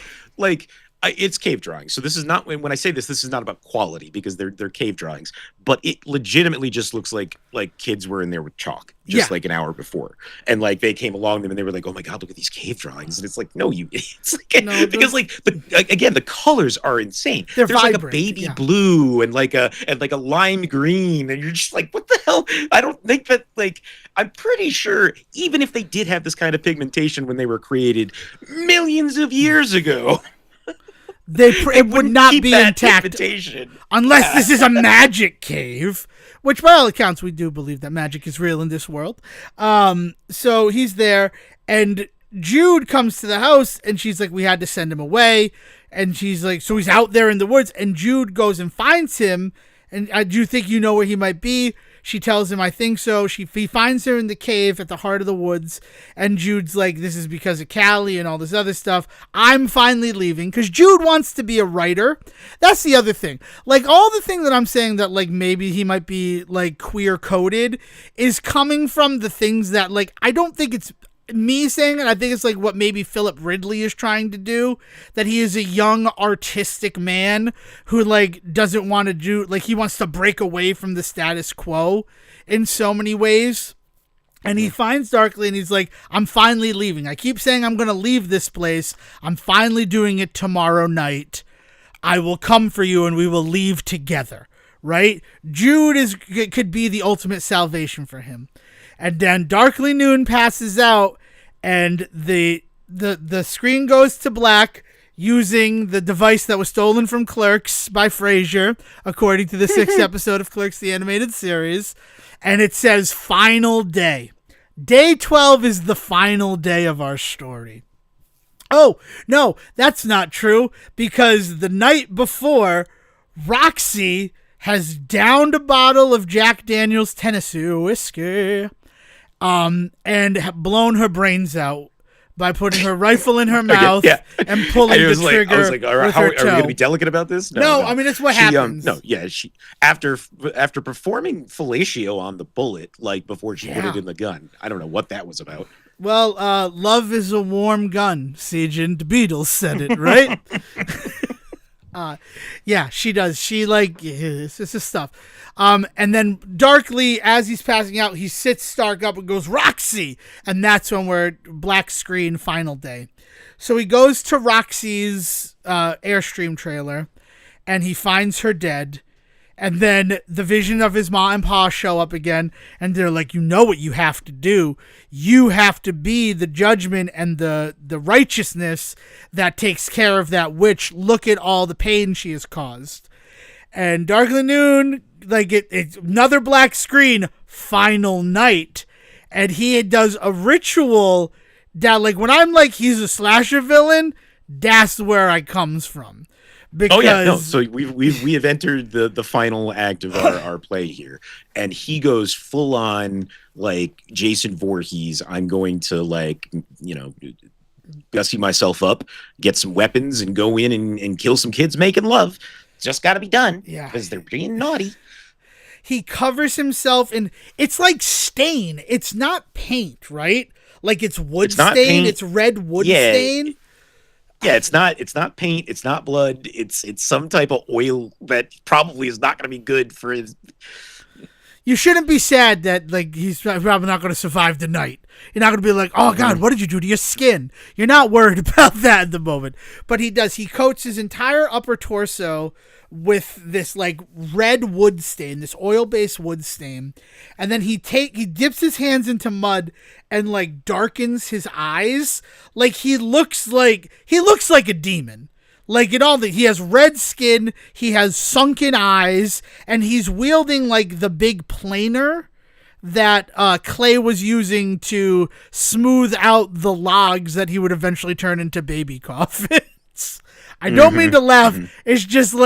it's cave drawings. So this is not, when I say this is not about quality, because they're cave drawings, but it legitimately just looks like kids were in there with chalk just like an hour before. And like they came along and they were like, oh my God, look at these cave drawings. And it's like, no, you idiots. Because like the colors are insane. They're There's vibrant, like a baby blue and like a lime green. And you're just like, what the hell? I don't think that, like, I'm pretty sure even if they did have this kind of pigmentation when they were created millions of years ago, it would not be intact unless this is a magic cave, which by all accounts we do believe that magic is real in this world. So he's there, and Jude comes to the house, and she's like, we had to send him away. And she's like, so he's out there in the woods, and Jude goes and finds him. And do you think you know where he might be? She tells him, I think so. He finds her in the cave at the heart of the woods. And Jude's like, this is because of Callie and all this other stuff. I'm finally leaving. Because Jude wants to be a writer. That's the other thing. Like, all the thing that I'm saying that, like, maybe he might be, like, queer-coded is coming from the things that, like, I don't think it's me saying it. I think it's like what maybe Philip Ridley is trying to do, that he is a young artistic man who like doesn't want to do, like, he wants to break away from the status quo in so many ways. And he finds Darkly and he's like, I'm finally leaving. I keep saying I'm going to leave this place. I'm finally doing it tomorrow night. I will come for you and we will leave together. Right? Jude could be the ultimate salvation for him. And then Darkly Noon passes out, and the screen goes to black using the device that was stolen from Clerks by Frasier, according to the 6th episode of Clerks, the animated series. And it says final day. Day 12 is the final day of our story. Oh, no, that's not true, because the night before, Roxy has downed a bottle of Jack Daniel's Tennessee whiskey, and blown her brains out by putting her rifle in her mouth and pulling the trigger. I was like, all right, are we going to be delicate about this? No, I mean, it's what happens. She after performing fellatio on the bullet, like before she put it in the gun. I don't know what that was about. Well, love is a warm gun, Sgt. Beatles said it, right? She does. She it's just stuff. And then Darkly, as he's passing out, he sits Stark up and goes, Roxy! And that's when we're black screen final day. So he goes to Roxy's Airstream trailer and he finds her dead. And then the vision of his mom and pa show up again, and they're like, you know what you have to do. You have to be the judgment and the righteousness that takes care of that witch. Look at all the pain she has caused. And Darkly Noon, it's another black screen, final night. And he does a ritual that, when I'm like, he's a slasher villain, that's where I comes from. Because So we have entered the final act of our play here, and he goes full on like Jason Voorhees. I'm going to gussy myself up, get some weapons, and go in and kill some kids making love. Just got to be done, because they're being naughty. He covers himself in, it's like stain. It's not paint, right? Like it's wood stain. It's red wood stain. Yeah, it's not paint, it's not blood, it's some type of oil that probably is not going to be good for his. You shouldn't be sad that he's probably not going to survive the night. You're not going to be like, oh God, what did you do to your skin? You're not worried about that at the moment. But he does. He coats his entire upper torso with this red wood stain, this oil-based wood stain, and then he dips his hands into mud and darkens his eyes. He looks like a demon. He has red skin, he has sunken eyes, and he's wielding the big planer that Clay was using to smooth out the logs that he would eventually turn into baby coffins. I don't mean to laugh. It's just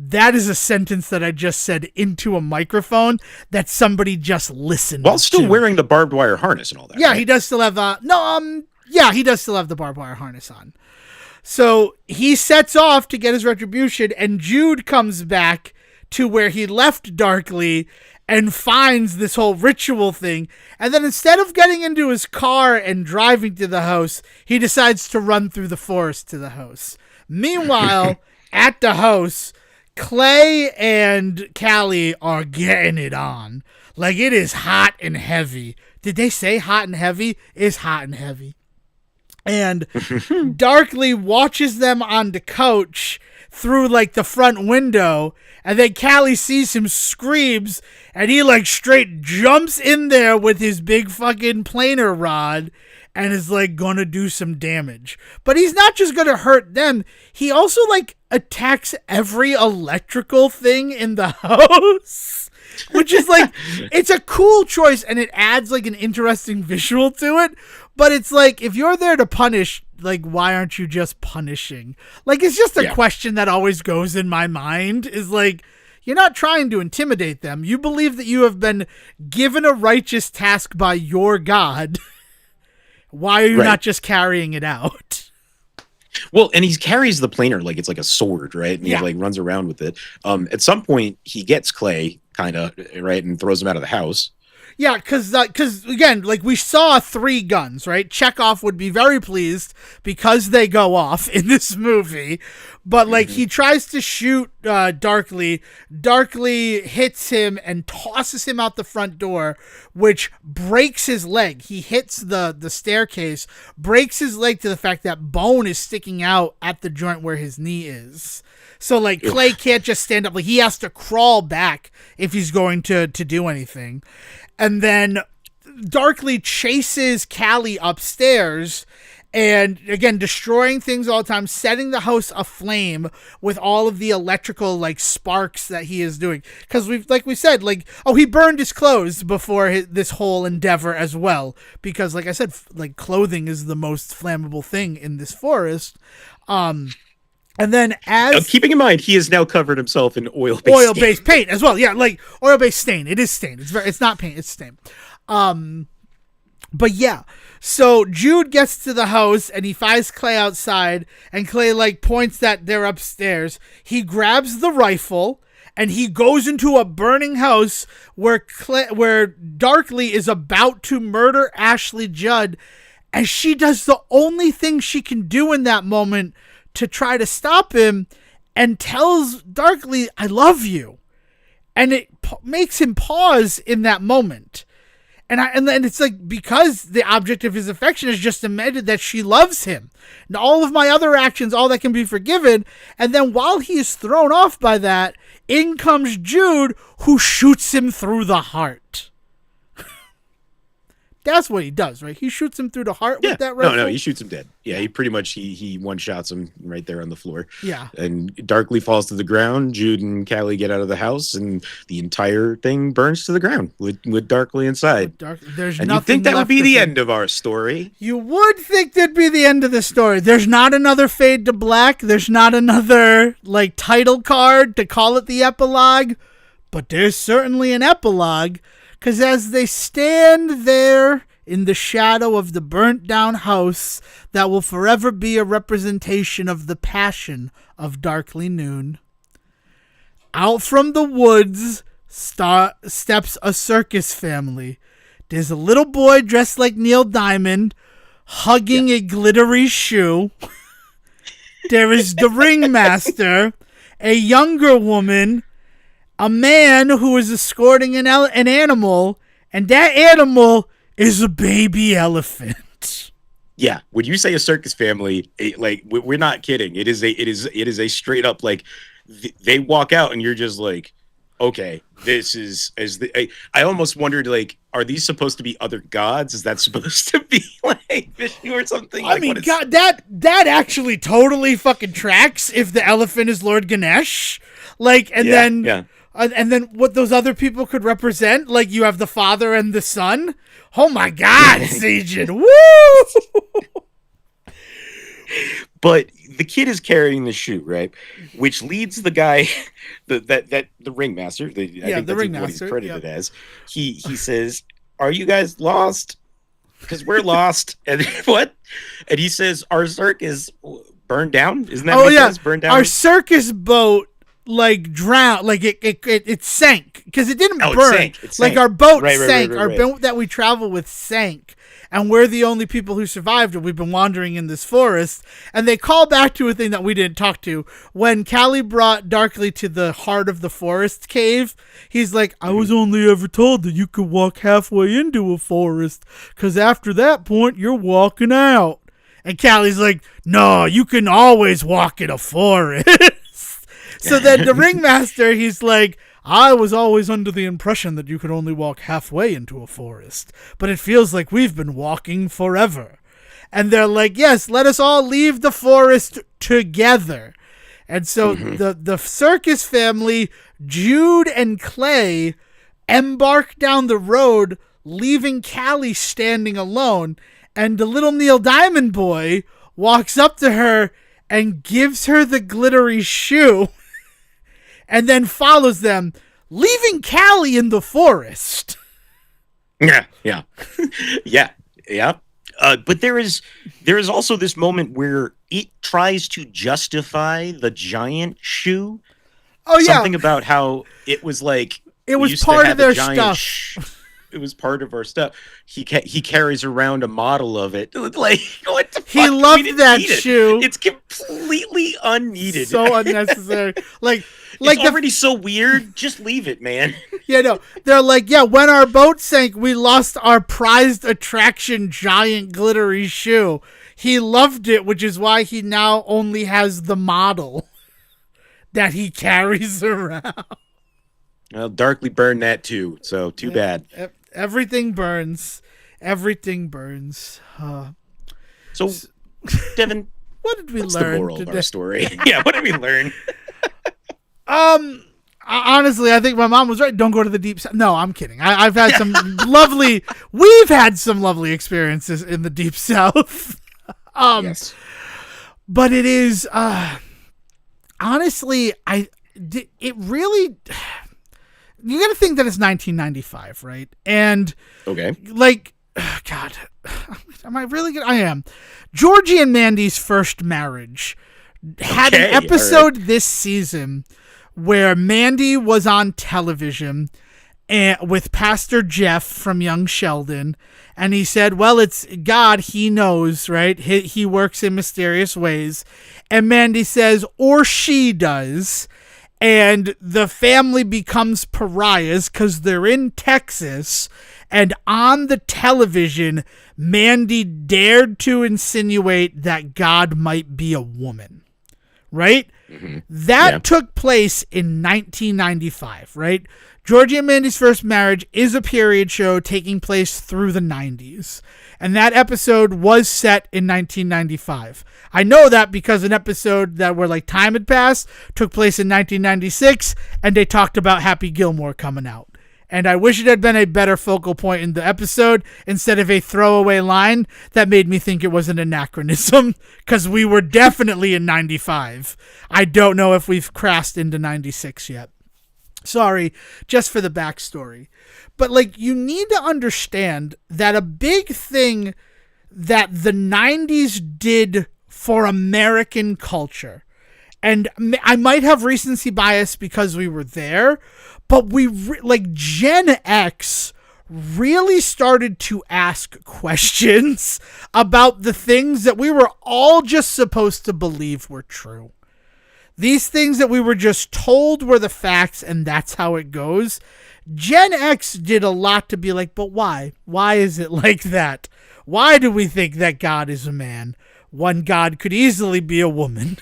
that is a sentence that I just said into a microphone that somebody just listened while still wearing the barbed wire harness and all that. Yeah, right? He does still have he does still have the barbed wire harness on. So he sets off to get his retribution, and Jude comes back to where he left Darkly and finds this whole ritual thing. And then instead of getting into his car and driving to the house, he decides to run through the forest to the house. Meanwhile, at the house, Clay and Callie are getting it on. Like, it is hot and heavy. Did they say hot and heavy? It's hot and heavy. And Darkly watches them on the couch through, like, the front window, and then Callie sees him, screams, and he, like, straight jumps in there with his big fucking planer rod and is, like, gonna do some damage. But he's not just gonna hurt them, he also, like, attacks every electrical thing in the house. Which is, like, it's a cool choice, and it adds, like, an interesting visual to it. But it's like, if you're there to punish, like, why aren't you just punishing? Like, it's just a question that always goes in my mind, is like, you're not trying to intimidate them. You believe that you have been given a righteous task by your God. Why are you not just carrying it out? Well, and he carries the planer like it's like a sword, right? And he like runs around with it. At some point, he gets Clay, kind of, right, and throws him out of the house. Yeah, because again, like, we saw 3 guns, right? Chekhov would be very pleased because they go off in this movie. But, like, he tries to shoot Darkly. Darkly hits him and tosses him out the front door, which breaks his leg. He hits the staircase, breaks his leg to the fact that bone is sticking out at the joint where his knee is. So, like, Clay can't just stand up. Like, he has to crawl back if he's going to do anything. And then Darkly chases Callie upstairs and, again, destroying things all the time, setting the house aflame with all of the electrical, like, sparks that he is doing. Because we said, he burned his clothes before this whole endeavor as well. Because, like I said, like, clothing is the most flammable thing in this forest. And then keeping in mind, he has now covered himself in oil-based paint as well. Yeah, like, oil-based stain. It is stain. It's not paint, it's stain. But yeah, so Jude gets to the house and he finds Clay outside, and Clay, like, points that they're upstairs. He grabs the rifle and he goes into a burning house where Darkly is about to murder Ashley Judd, and she does the only thing she can do in that moment to try to stop him, and tells Darkly, "I love you." And it makes him pause in that moment. And then it's like, because the object of his affection has just admitted that she loves him. And all of my other actions, all that can be forgiven. And then while he is thrown off by that, in comes Jude, who shoots him through the heart. That's what he does, right? He shoots him through the heart with that rifle? No, he shoots him dead. Yeah, he pretty much, he one-shots him right there on the floor. Yeah. And Darkly falls to the ground. Jude and Callie get out of the house, and the entire thing burns to the ground with Darkly inside. There's and nothing you'd think that would left be of the him. end of our story. You would think that'd be the end of the story. There's not another fade to black. There's not another, like, title card to call it the epilogue. But there's certainly an epilogue, because as they stand there in the shadow of the burnt-down house that will forever be a representation of the passion of Darkly Noon, out from the woods steps a circus family. There's a little boy dressed like Neil Diamond, hugging a glittery shoe. There is the ringmaster, a younger woman, a man who is escorting an animal, and that animal is a baby elephant. Yeah, when you say a circus family, like, we're not kidding. It is a straight up, like, they walk out and you're just like, okay, this is I almost wondered, like, are these supposed to be other gods? Is that supposed to be like Vishnu or something? I mean, God, that actually totally fucking tracks if the elephant is Lord Ganesh. Like, and then what those other people could represent, like, you have the father and the son. Oh my God, Sajin. Woo! But the kid is carrying the shoe, right? Which leads the guy, the ringmaster, I think that's what he's credited as. He says, "Are you guys lost? Because we're lost." And what? And he says, "Our circus, burned down. Isn't that what it says? Burned down? Our circus boat like drowned, like it sank because it didn't burn. It sank. Like our boat sank. Right. Our boat that we travel with sank. And we're the only people who survived, and we've been wandering in this forest. And they call back to a thing that we didn't talk to. When Callie brought Darkly to the heart of the forest cave, he's like, I was only ever told that you could walk halfway into a forest, because after that point, you're walking out. And Callie's like, no, you can always walk in a forest. So then the ringmaster, he's like, I was always under the impression that you could only walk halfway into a forest, but it feels like we've been walking forever. And they're like, yes, let us all leave the forest together. And so the circus family, Jude and Clay, embark down the road, leaving Callie standing alone. And the little Neil Diamond boy walks up to her and gives her the glittery shoe. And then follows them, leaving Callie in the forest. Yeah. But there is also this moment where it tries to justify the giant shoe. Oh yeah, something about how it was like it was part of their stuff. It was part of our stuff. He carries around a model of it. Like, what the fuck? He loved that shoe. It's completely unneeded. So unnecessary. Like it's already so weird. Just leave it, man. Yeah, no. They're like, yeah, when our boat sank, we lost our prized attraction giant glittery shoe. He loved it, which is why he now only has the model that he carries around. Well, Darkly burned that too, so too bad. Everything burns. Everything burns. So, Devin, what did we what's learn the moral today? of our story? Yeah, what did we learn? Honestly, I think my mom was right. Don't go to the deep south. No, I'm kidding. I've had some we've had some lovely experiences in the deep south. Yes. But it is, honestly, it really, you got to think that it's 1995, right? And okay, like, God, am I really good? I am. Georgie and Mandy's first marriage had an episode this season where Mandy was on television with Pastor Jeff from Young Sheldon, and he said, well, it's God, he knows, right? He works in mysterious ways. And Mandy says, or she does. And the family becomes pariahs because they're in Texas. And on the television, Mandy dared to insinuate that God might be a woman, right? Mm-hmm. That took place in 1995, right? Georgie and Mandy's first marriage is a period show taking place through the 90s. And that episode was set in 1995. I know that because an episode that where like time had passed took place in 1996, and they talked about Happy Gilmore coming out. And I wish it had been a better focal point in the episode instead of a throwaway line that made me think it was an anachronism, because we were definitely in 95. I don't know if we've crossed into 96 yet. Sorry, just for the backstory. But like, you need to understand that a big thing that the 90s did for American culture, and I might have recency bias because we were there, but like Gen X really started to ask questions about the things that we were all just supposed to believe were true. These things that we were just told were the facts, and that's how it goes. Gen X did a lot to be like, but why? Why is it like that? Why do we think that God is a man? One God could easily be a woman.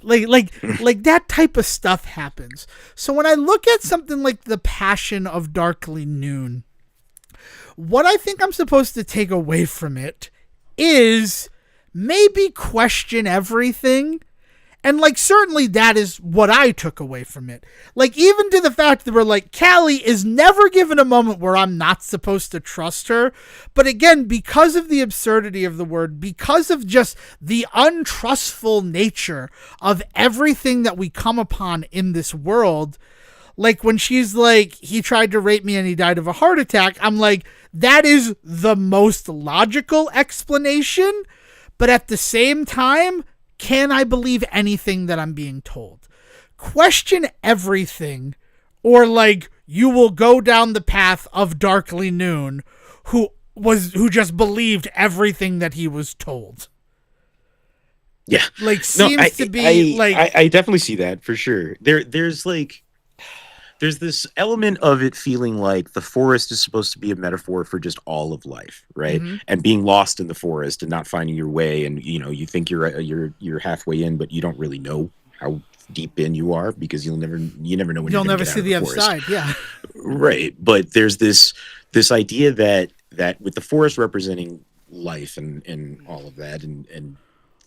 like that type of stuff happens. So when I look at something like The Passion of Darkly Noon, what I think I'm supposed to take away from it is maybe question everything. And, like, certainly that is what I took away from it. Like, even to the fact that we're like, Callie is never given a moment where I'm not supposed to trust her. But again, because of the absurdity of the word, because of just the untrustful nature of everything that we come upon in this world, like, when she's like, he tried to rape me and he died of a heart attack, I'm like, that is the most logical explanation. But at the same time, can I believe anything that I'm being told? Question everything, or like you will go down the path of Darkly Noon, who just believed everything that he was told. Yeah, like seems to be I definitely see that for sure. There's this element of it feeling like the forest is supposed to be a metaphor for just all of life, right? Mm-hmm. And being lost in the forest and not finding your way, and you think you're halfway in, but you don't really know how deep in you are, because you never know when you'll never get see out the of other side. Yeah, right. But there's this idea that with the forest representing life and all of that, and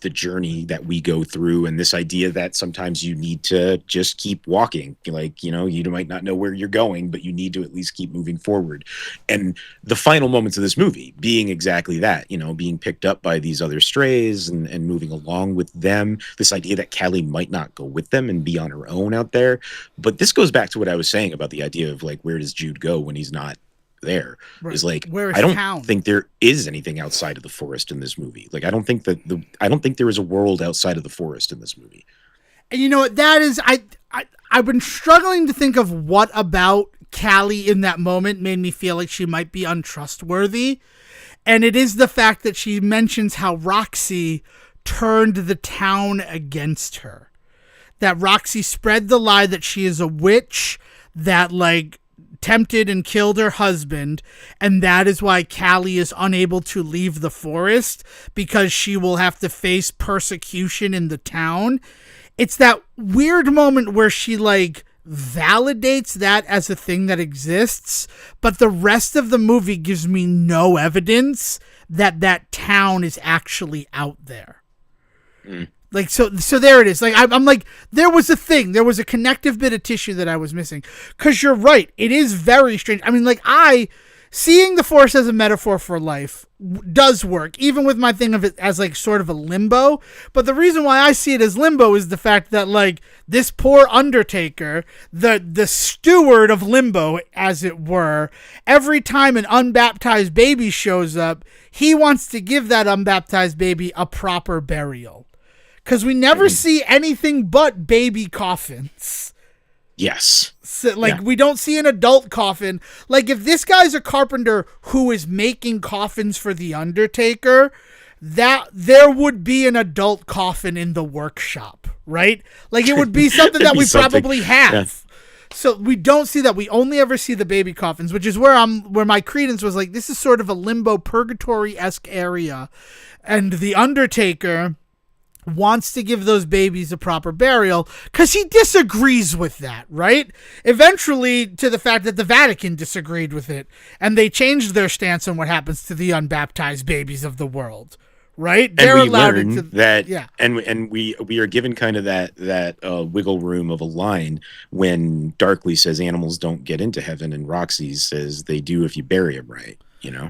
the journey that we go through, and this idea that sometimes you need to just keep walking, like, you might not know where you're going, but you need to at least keep moving forward. And the final moments of this movie being exactly that, being picked up by these other strays and moving along with them, this idea that Callie might not go with them and be on her own out there. But this goes back to what I was saying about the idea of like, where does Jude go when he's not there? right. Is like, where is I don't town? think there is anything outside of the forest in this movie. Like, I don't think there is a world outside of the forest in this movie. And you know what that is? I've been struggling to think of what about Callie in that moment made me feel like she might be untrustworthy. And it is the fact that she mentions how Roxy turned the town against her. That Roxy spread the lie that she is a witch, that like tempted and killed her husband, and that is why Callie is unable to leave the forest, because she will have to face persecution in the town. It's that weird moment where she like validates that as a thing that exists, but the rest of the movie gives me no evidence that town is actually out there. Like, so there it is. Like, I'm like, there was a thing. There was a connective bit of tissue that I was missing. Because you're right. It is very strange. I mean, like, seeing the forest as a metaphor for life does work, even with my thing of it as, like, sort of a limbo. But the reason why I see it as limbo is the fact that, like, this poor Undertaker, the steward of limbo, as it were, every time an unbaptized baby shows up, he wants to give that unbaptized baby a proper burial. Because we never see anything but baby coffins. Yes. So, like, we don't see an adult coffin. Like, if this guy's a carpenter who is making coffins for The Undertaker, that there would be an adult coffin in the workshop, right? Like, it would be something that we probably have. Yeah. So we don't see that. We only ever see the baby coffins, which is where my credence was like, this is sort of a limbo purgatory-esque area. And The Undertaker wants to give those babies a proper burial because he disagrees with that, right? Eventually, to the fact that the Vatican disagreed with it, and they changed their stance on what happens to the unbaptized babies of the world, right? And they're allowed to that, yeah. And we are given kind of that wiggle room of a line when Darkly says animals don't get into heaven, and Roxy says they do if you bury them right.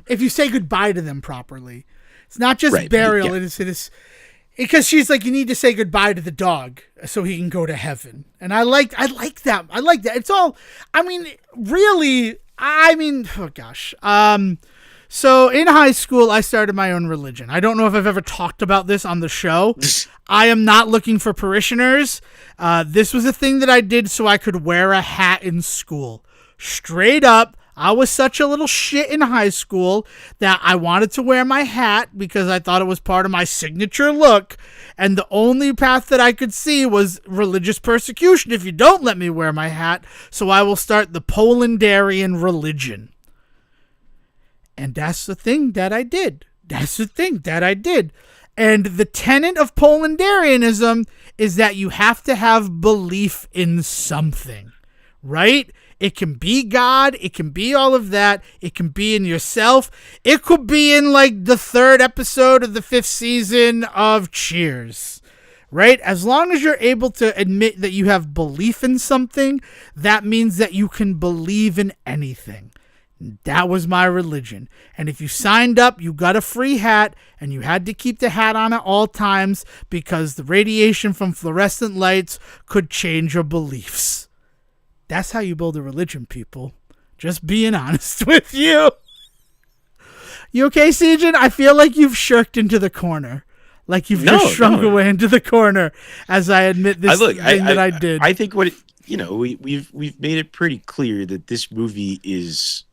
If you say goodbye to them properly, it's not just burial. Yeah. It is. Because she's like, you need to say goodbye to the dog so he can go to heaven. And I like that. It's all, oh gosh. So in high school, I started my own religion. I don't know if I've ever talked about this on the show. I am not looking for parishioners. This was a thing that I did so I could wear a hat in school. Straight up. I was such a little shit in high school that I wanted to wear my hat because I thought it was part of my signature look. And the only path that I could see was religious persecution if you don't let me wear my hat. So I will start the Polandarian religion. And that's the thing that I did. And the tenet of Polandarianism is that you have to have belief in something, right? It can be God. It can be all of that. It can be in yourself. It could be in like the 3rd episode of the 5th season of Cheers, right? As long as you're able to admit that you have belief in something, that means that you can believe in anything. That was my religion. And if you signed up, you got a free hat, and you had to keep the hat on at all times because the radiation from fluorescent lights could change your beliefs. That's how you build a religion, people. Just being honest with you. You okay, Sejan? I feel like you've shirked into the corner. Like you've just shrunk away into the corner as I admit this that I did. I think we've made it pretty clear that this movie is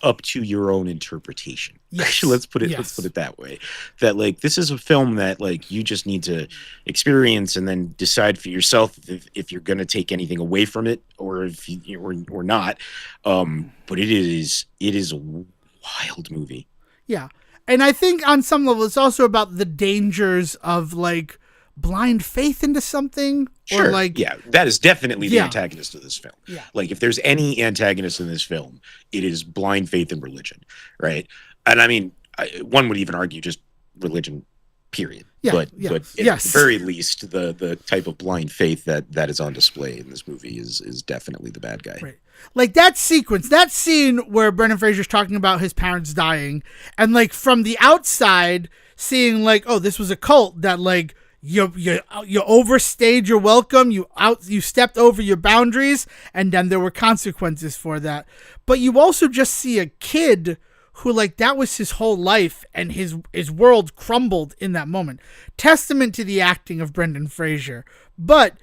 up to your own interpretation. Yes. Actually, let's put it that way. That like this is a film that like you just need to experience and then decide for yourself if you're going to take anything away from it or if you or not. But it is a wild movie. Yeah. And I think on some level it's also about the dangers of like blind faith into something. Sure. Or like, yeah, that is definitely the antagonist of this film. Yeah. Like if there's any antagonist in this film, it is blind faith in religion, right? And I mean, one would even argue just religion, period. Yeah, but at the very least, the type of blind faith that is on display in this movie is definitely the bad guy. Right. Like that sequence, that scene where Brendan Fraser's talking about his parents dying, and like from the outside seeing like, oh, this was a cult that like you overstayed your welcome, you stepped over your boundaries, and then there were consequences for that. But you also just see a kid who like that was his whole life, and his world crumbled in that moment. Testament to the acting of Brendan Fraser. But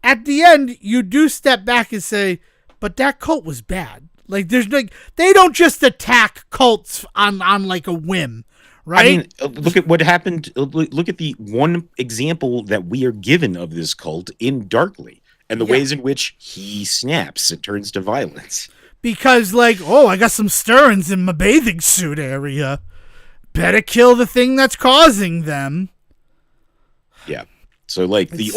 at the end, you do step back and say, but that cult was bad. Like there's like they don't just attack cults on like a whim. Right? I mean, look at what happened. Look at the one example that we are given of this cult in Darkly and the ways in which he snaps and turns to violence. Because, like, oh, I got some stirrings in my bathing suit area. Better kill the thing that's causing them. Yeah. So, like, the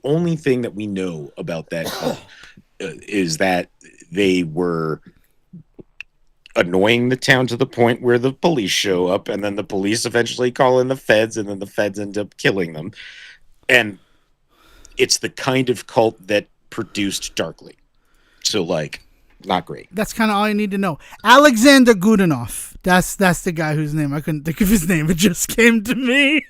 only thing that we know about that cult is that they were annoying the town to the point where the police show up, and then the police eventually call in the feds, and then the feds end up killing them. And it's the kind of cult that produced Darkly. So, like, not great. That's kind of all I need to know. Alexander Godunov. That's the guy whose name I couldn't think of his name. It just came to me.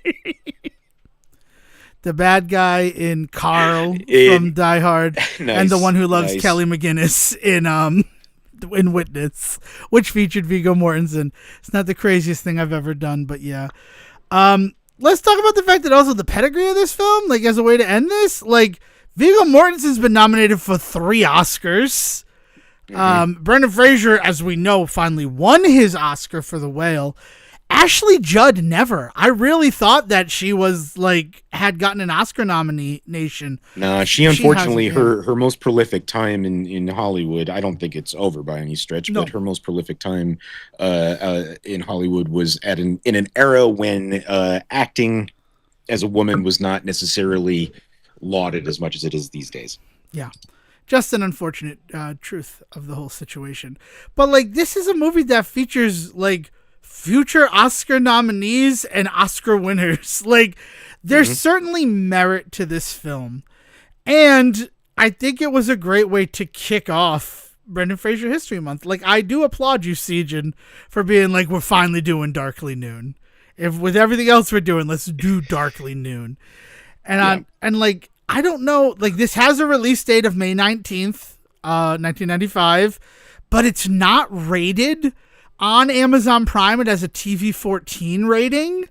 The bad guy in Carl from Die Hard, nice, and the one who loves Kelly McGinnis in Witness, which featured Viggo Mortensen. It's not the craziest thing I've ever done, but yeah. Let's talk about the fact that also the pedigree of this film, like as a way to end this, like Viggo Mortensen's been nominated for 3 Oscars. Mm-hmm. Brendan Fraser, as we know, finally won his Oscar for The Whale. Ashley Judd never. I really thought that she was like had gotten an Oscar nomination. No, she unfortunately her most prolific time in Hollywood. I don't think it's over by any stretch, but her most prolific time in Hollywood was in an era when acting as a woman was not necessarily lauded as much as it is these days. Yeah. Just an unfortunate truth of the whole situation. But like this is a movie that features like future Oscar nominees and Oscar winners. Like there's certainly merit to this film. And I think it was a great way to kick off Brendan Fraser History Month. Like I do applaud you, Sejan, for being like, we're finally doing Darkly Noon. If with everything else we're doing, let's do Darkly Noon. And and like I don't know, like this has a release date of May 19th, 1995, but it's not rated on Amazon Prime. It has a TV-14 rating.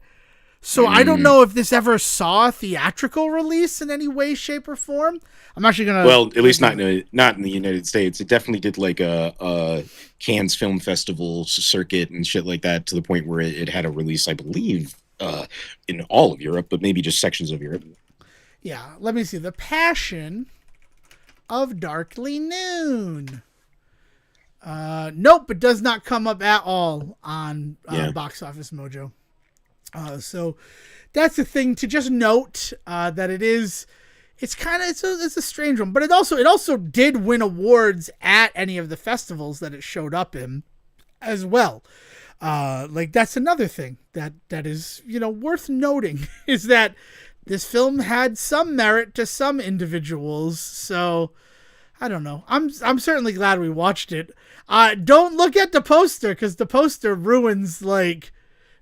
So I don't know if this ever saw a theatrical release in any way, shape, or form. I'm actually going to... Well, at least not in the United States. It definitely did like a Cannes Film Festival circuit and shit like that to the point where it had a release, I believe, in all of Europe, but maybe just sections of Europe. Yeah, let me see. The Passion of Darkly Noon. Nope, it does not come up at all on Box Office Mojo. So that's the thing to just note that it's a strange one, but it also did win awards at any of the festivals that it showed up in as well. Like that's another thing that is worth noting is that this film had some merit to some individuals, so I don't know. I'm certainly glad we watched it. Don't look at the poster, because the poster ruins, like,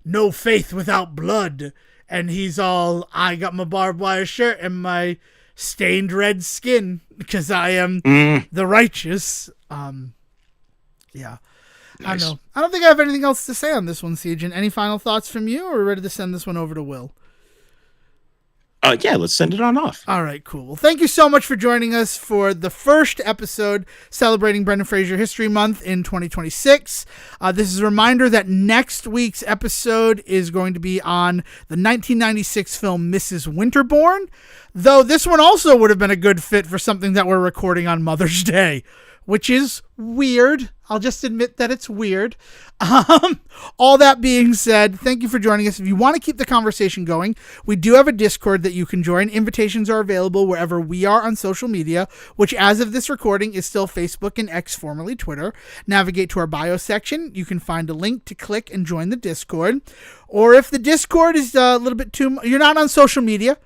no faith without blood. And he's all, I got my barbed wire shirt and my stained red skin, because I am the righteous. Yeah. Nice. I don't think I have anything else to say on this one, Siege. And any final thoughts from you, or are we ready to send this one over to Will? Yeah, let's send it on off. All right, cool. Well, thank you so much for joining us for the first episode celebrating Brendan Fraser History Month in 2026. This is a reminder that next week's episode is going to be on the 1996 film Mrs. Winterbourne, though this one also would have been a good fit for something that we're recording on Mother's Day, which is weird. I'll just admit that it's weird. All that being said, thank you for joining us. If you want to keep the conversation going, we do have a Discord that you can join. Invitations are available wherever we are on social media, which as of this recording is still Facebook and X, formerly Twitter. Navigate to our bio section. You can find a link to click and join the Discord. Or if the Discord is a little bit too... You're not on social media,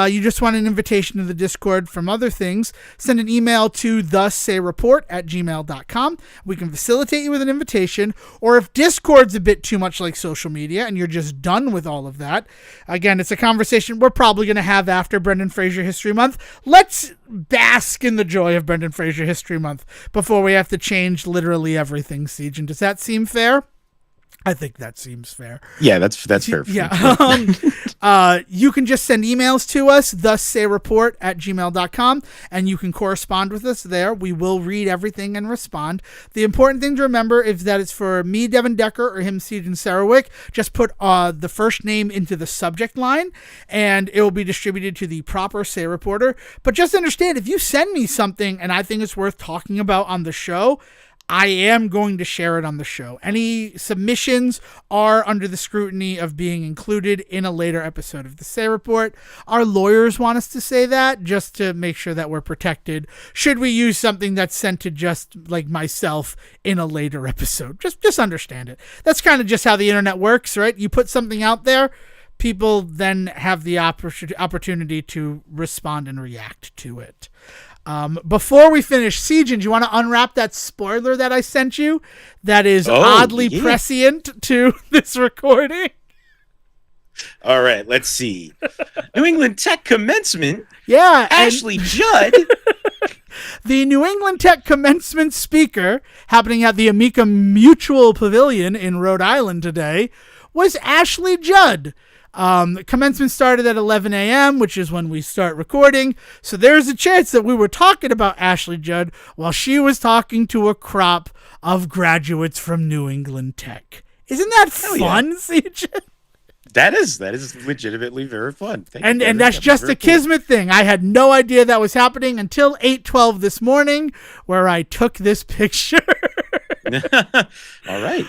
you just want an invitation to the Discord from other things, send an email to thesayReport@gmail.com. We can facilitate you with an invitation. Or if Discord's a bit too much like social media and you're just done with all of that, again, it's a conversation we're probably going to have after Brendan Fraser History Month. Let's bask in the joy of Brendan Fraser History Month before we have to change literally everything, Siege. And does that seem fair? I think that seems fair. Yeah, that's fair. Yeah. You can just send emails to us, thesayReport@gmail.com, and you can correspond with us there. We will read everything and respond. The important thing to remember is that it's for me, Devin Decker, or him, Siege Sarowick. Just put the first name into the subject line, and it will be distributed to the proper Say Reporter. But just understand, if you send me something and I think it's worth talking about on the show, I am going to share it on the show. Any submissions are under the scrutiny of being included in a later episode of the Say Report. Our lawyers want us to say that just to make sure that we're protected should we use something that's sent to just like myself in a later episode. Just understand it. That's kind of just how the internet works, right? You put something out there, people then have the opportunity to respond and react to it. Before we finish, Siege, do you want to unwrap that spoiler that I sent you that is oddly prescient to this recording? All right, let's see. New England Tech commencement. Yeah. Ashley Judd. The New England Tech commencement speaker happening at the Amica Mutual Pavilion in Rhode Island today was Ashley Judd. Commencement started at 11 a.m., which is when we start recording. So there's a chance that we were talking about Ashley Judd while she was talking to a crop of graduates from New England Tech. Isn't that fun, Siege? That is legitimately very fun. And that's just a kismet thing. I had no idea that was happening until 8:12 this morning, where I took this picture. All right.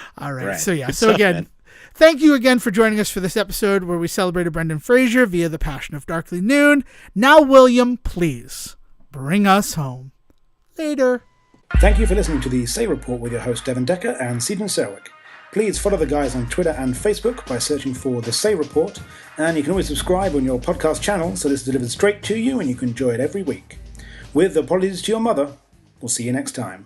So yeah. So again, man. Thank you again for joining us for this episode where we celebrated Brendan Fraser via The Passion of Darkly Noon. Now, William, please bring us home. Later. Thank you for listening to the Say Report with your host Devin Decker and Siege Sarowick. Please follow the guys on Twitter and Facebook by searching for The Say Report, and you can always subscribe on your podcast channel so this is delivered straight to you and you can enjoy it every week. With apologies to your mother, we'll see you next time.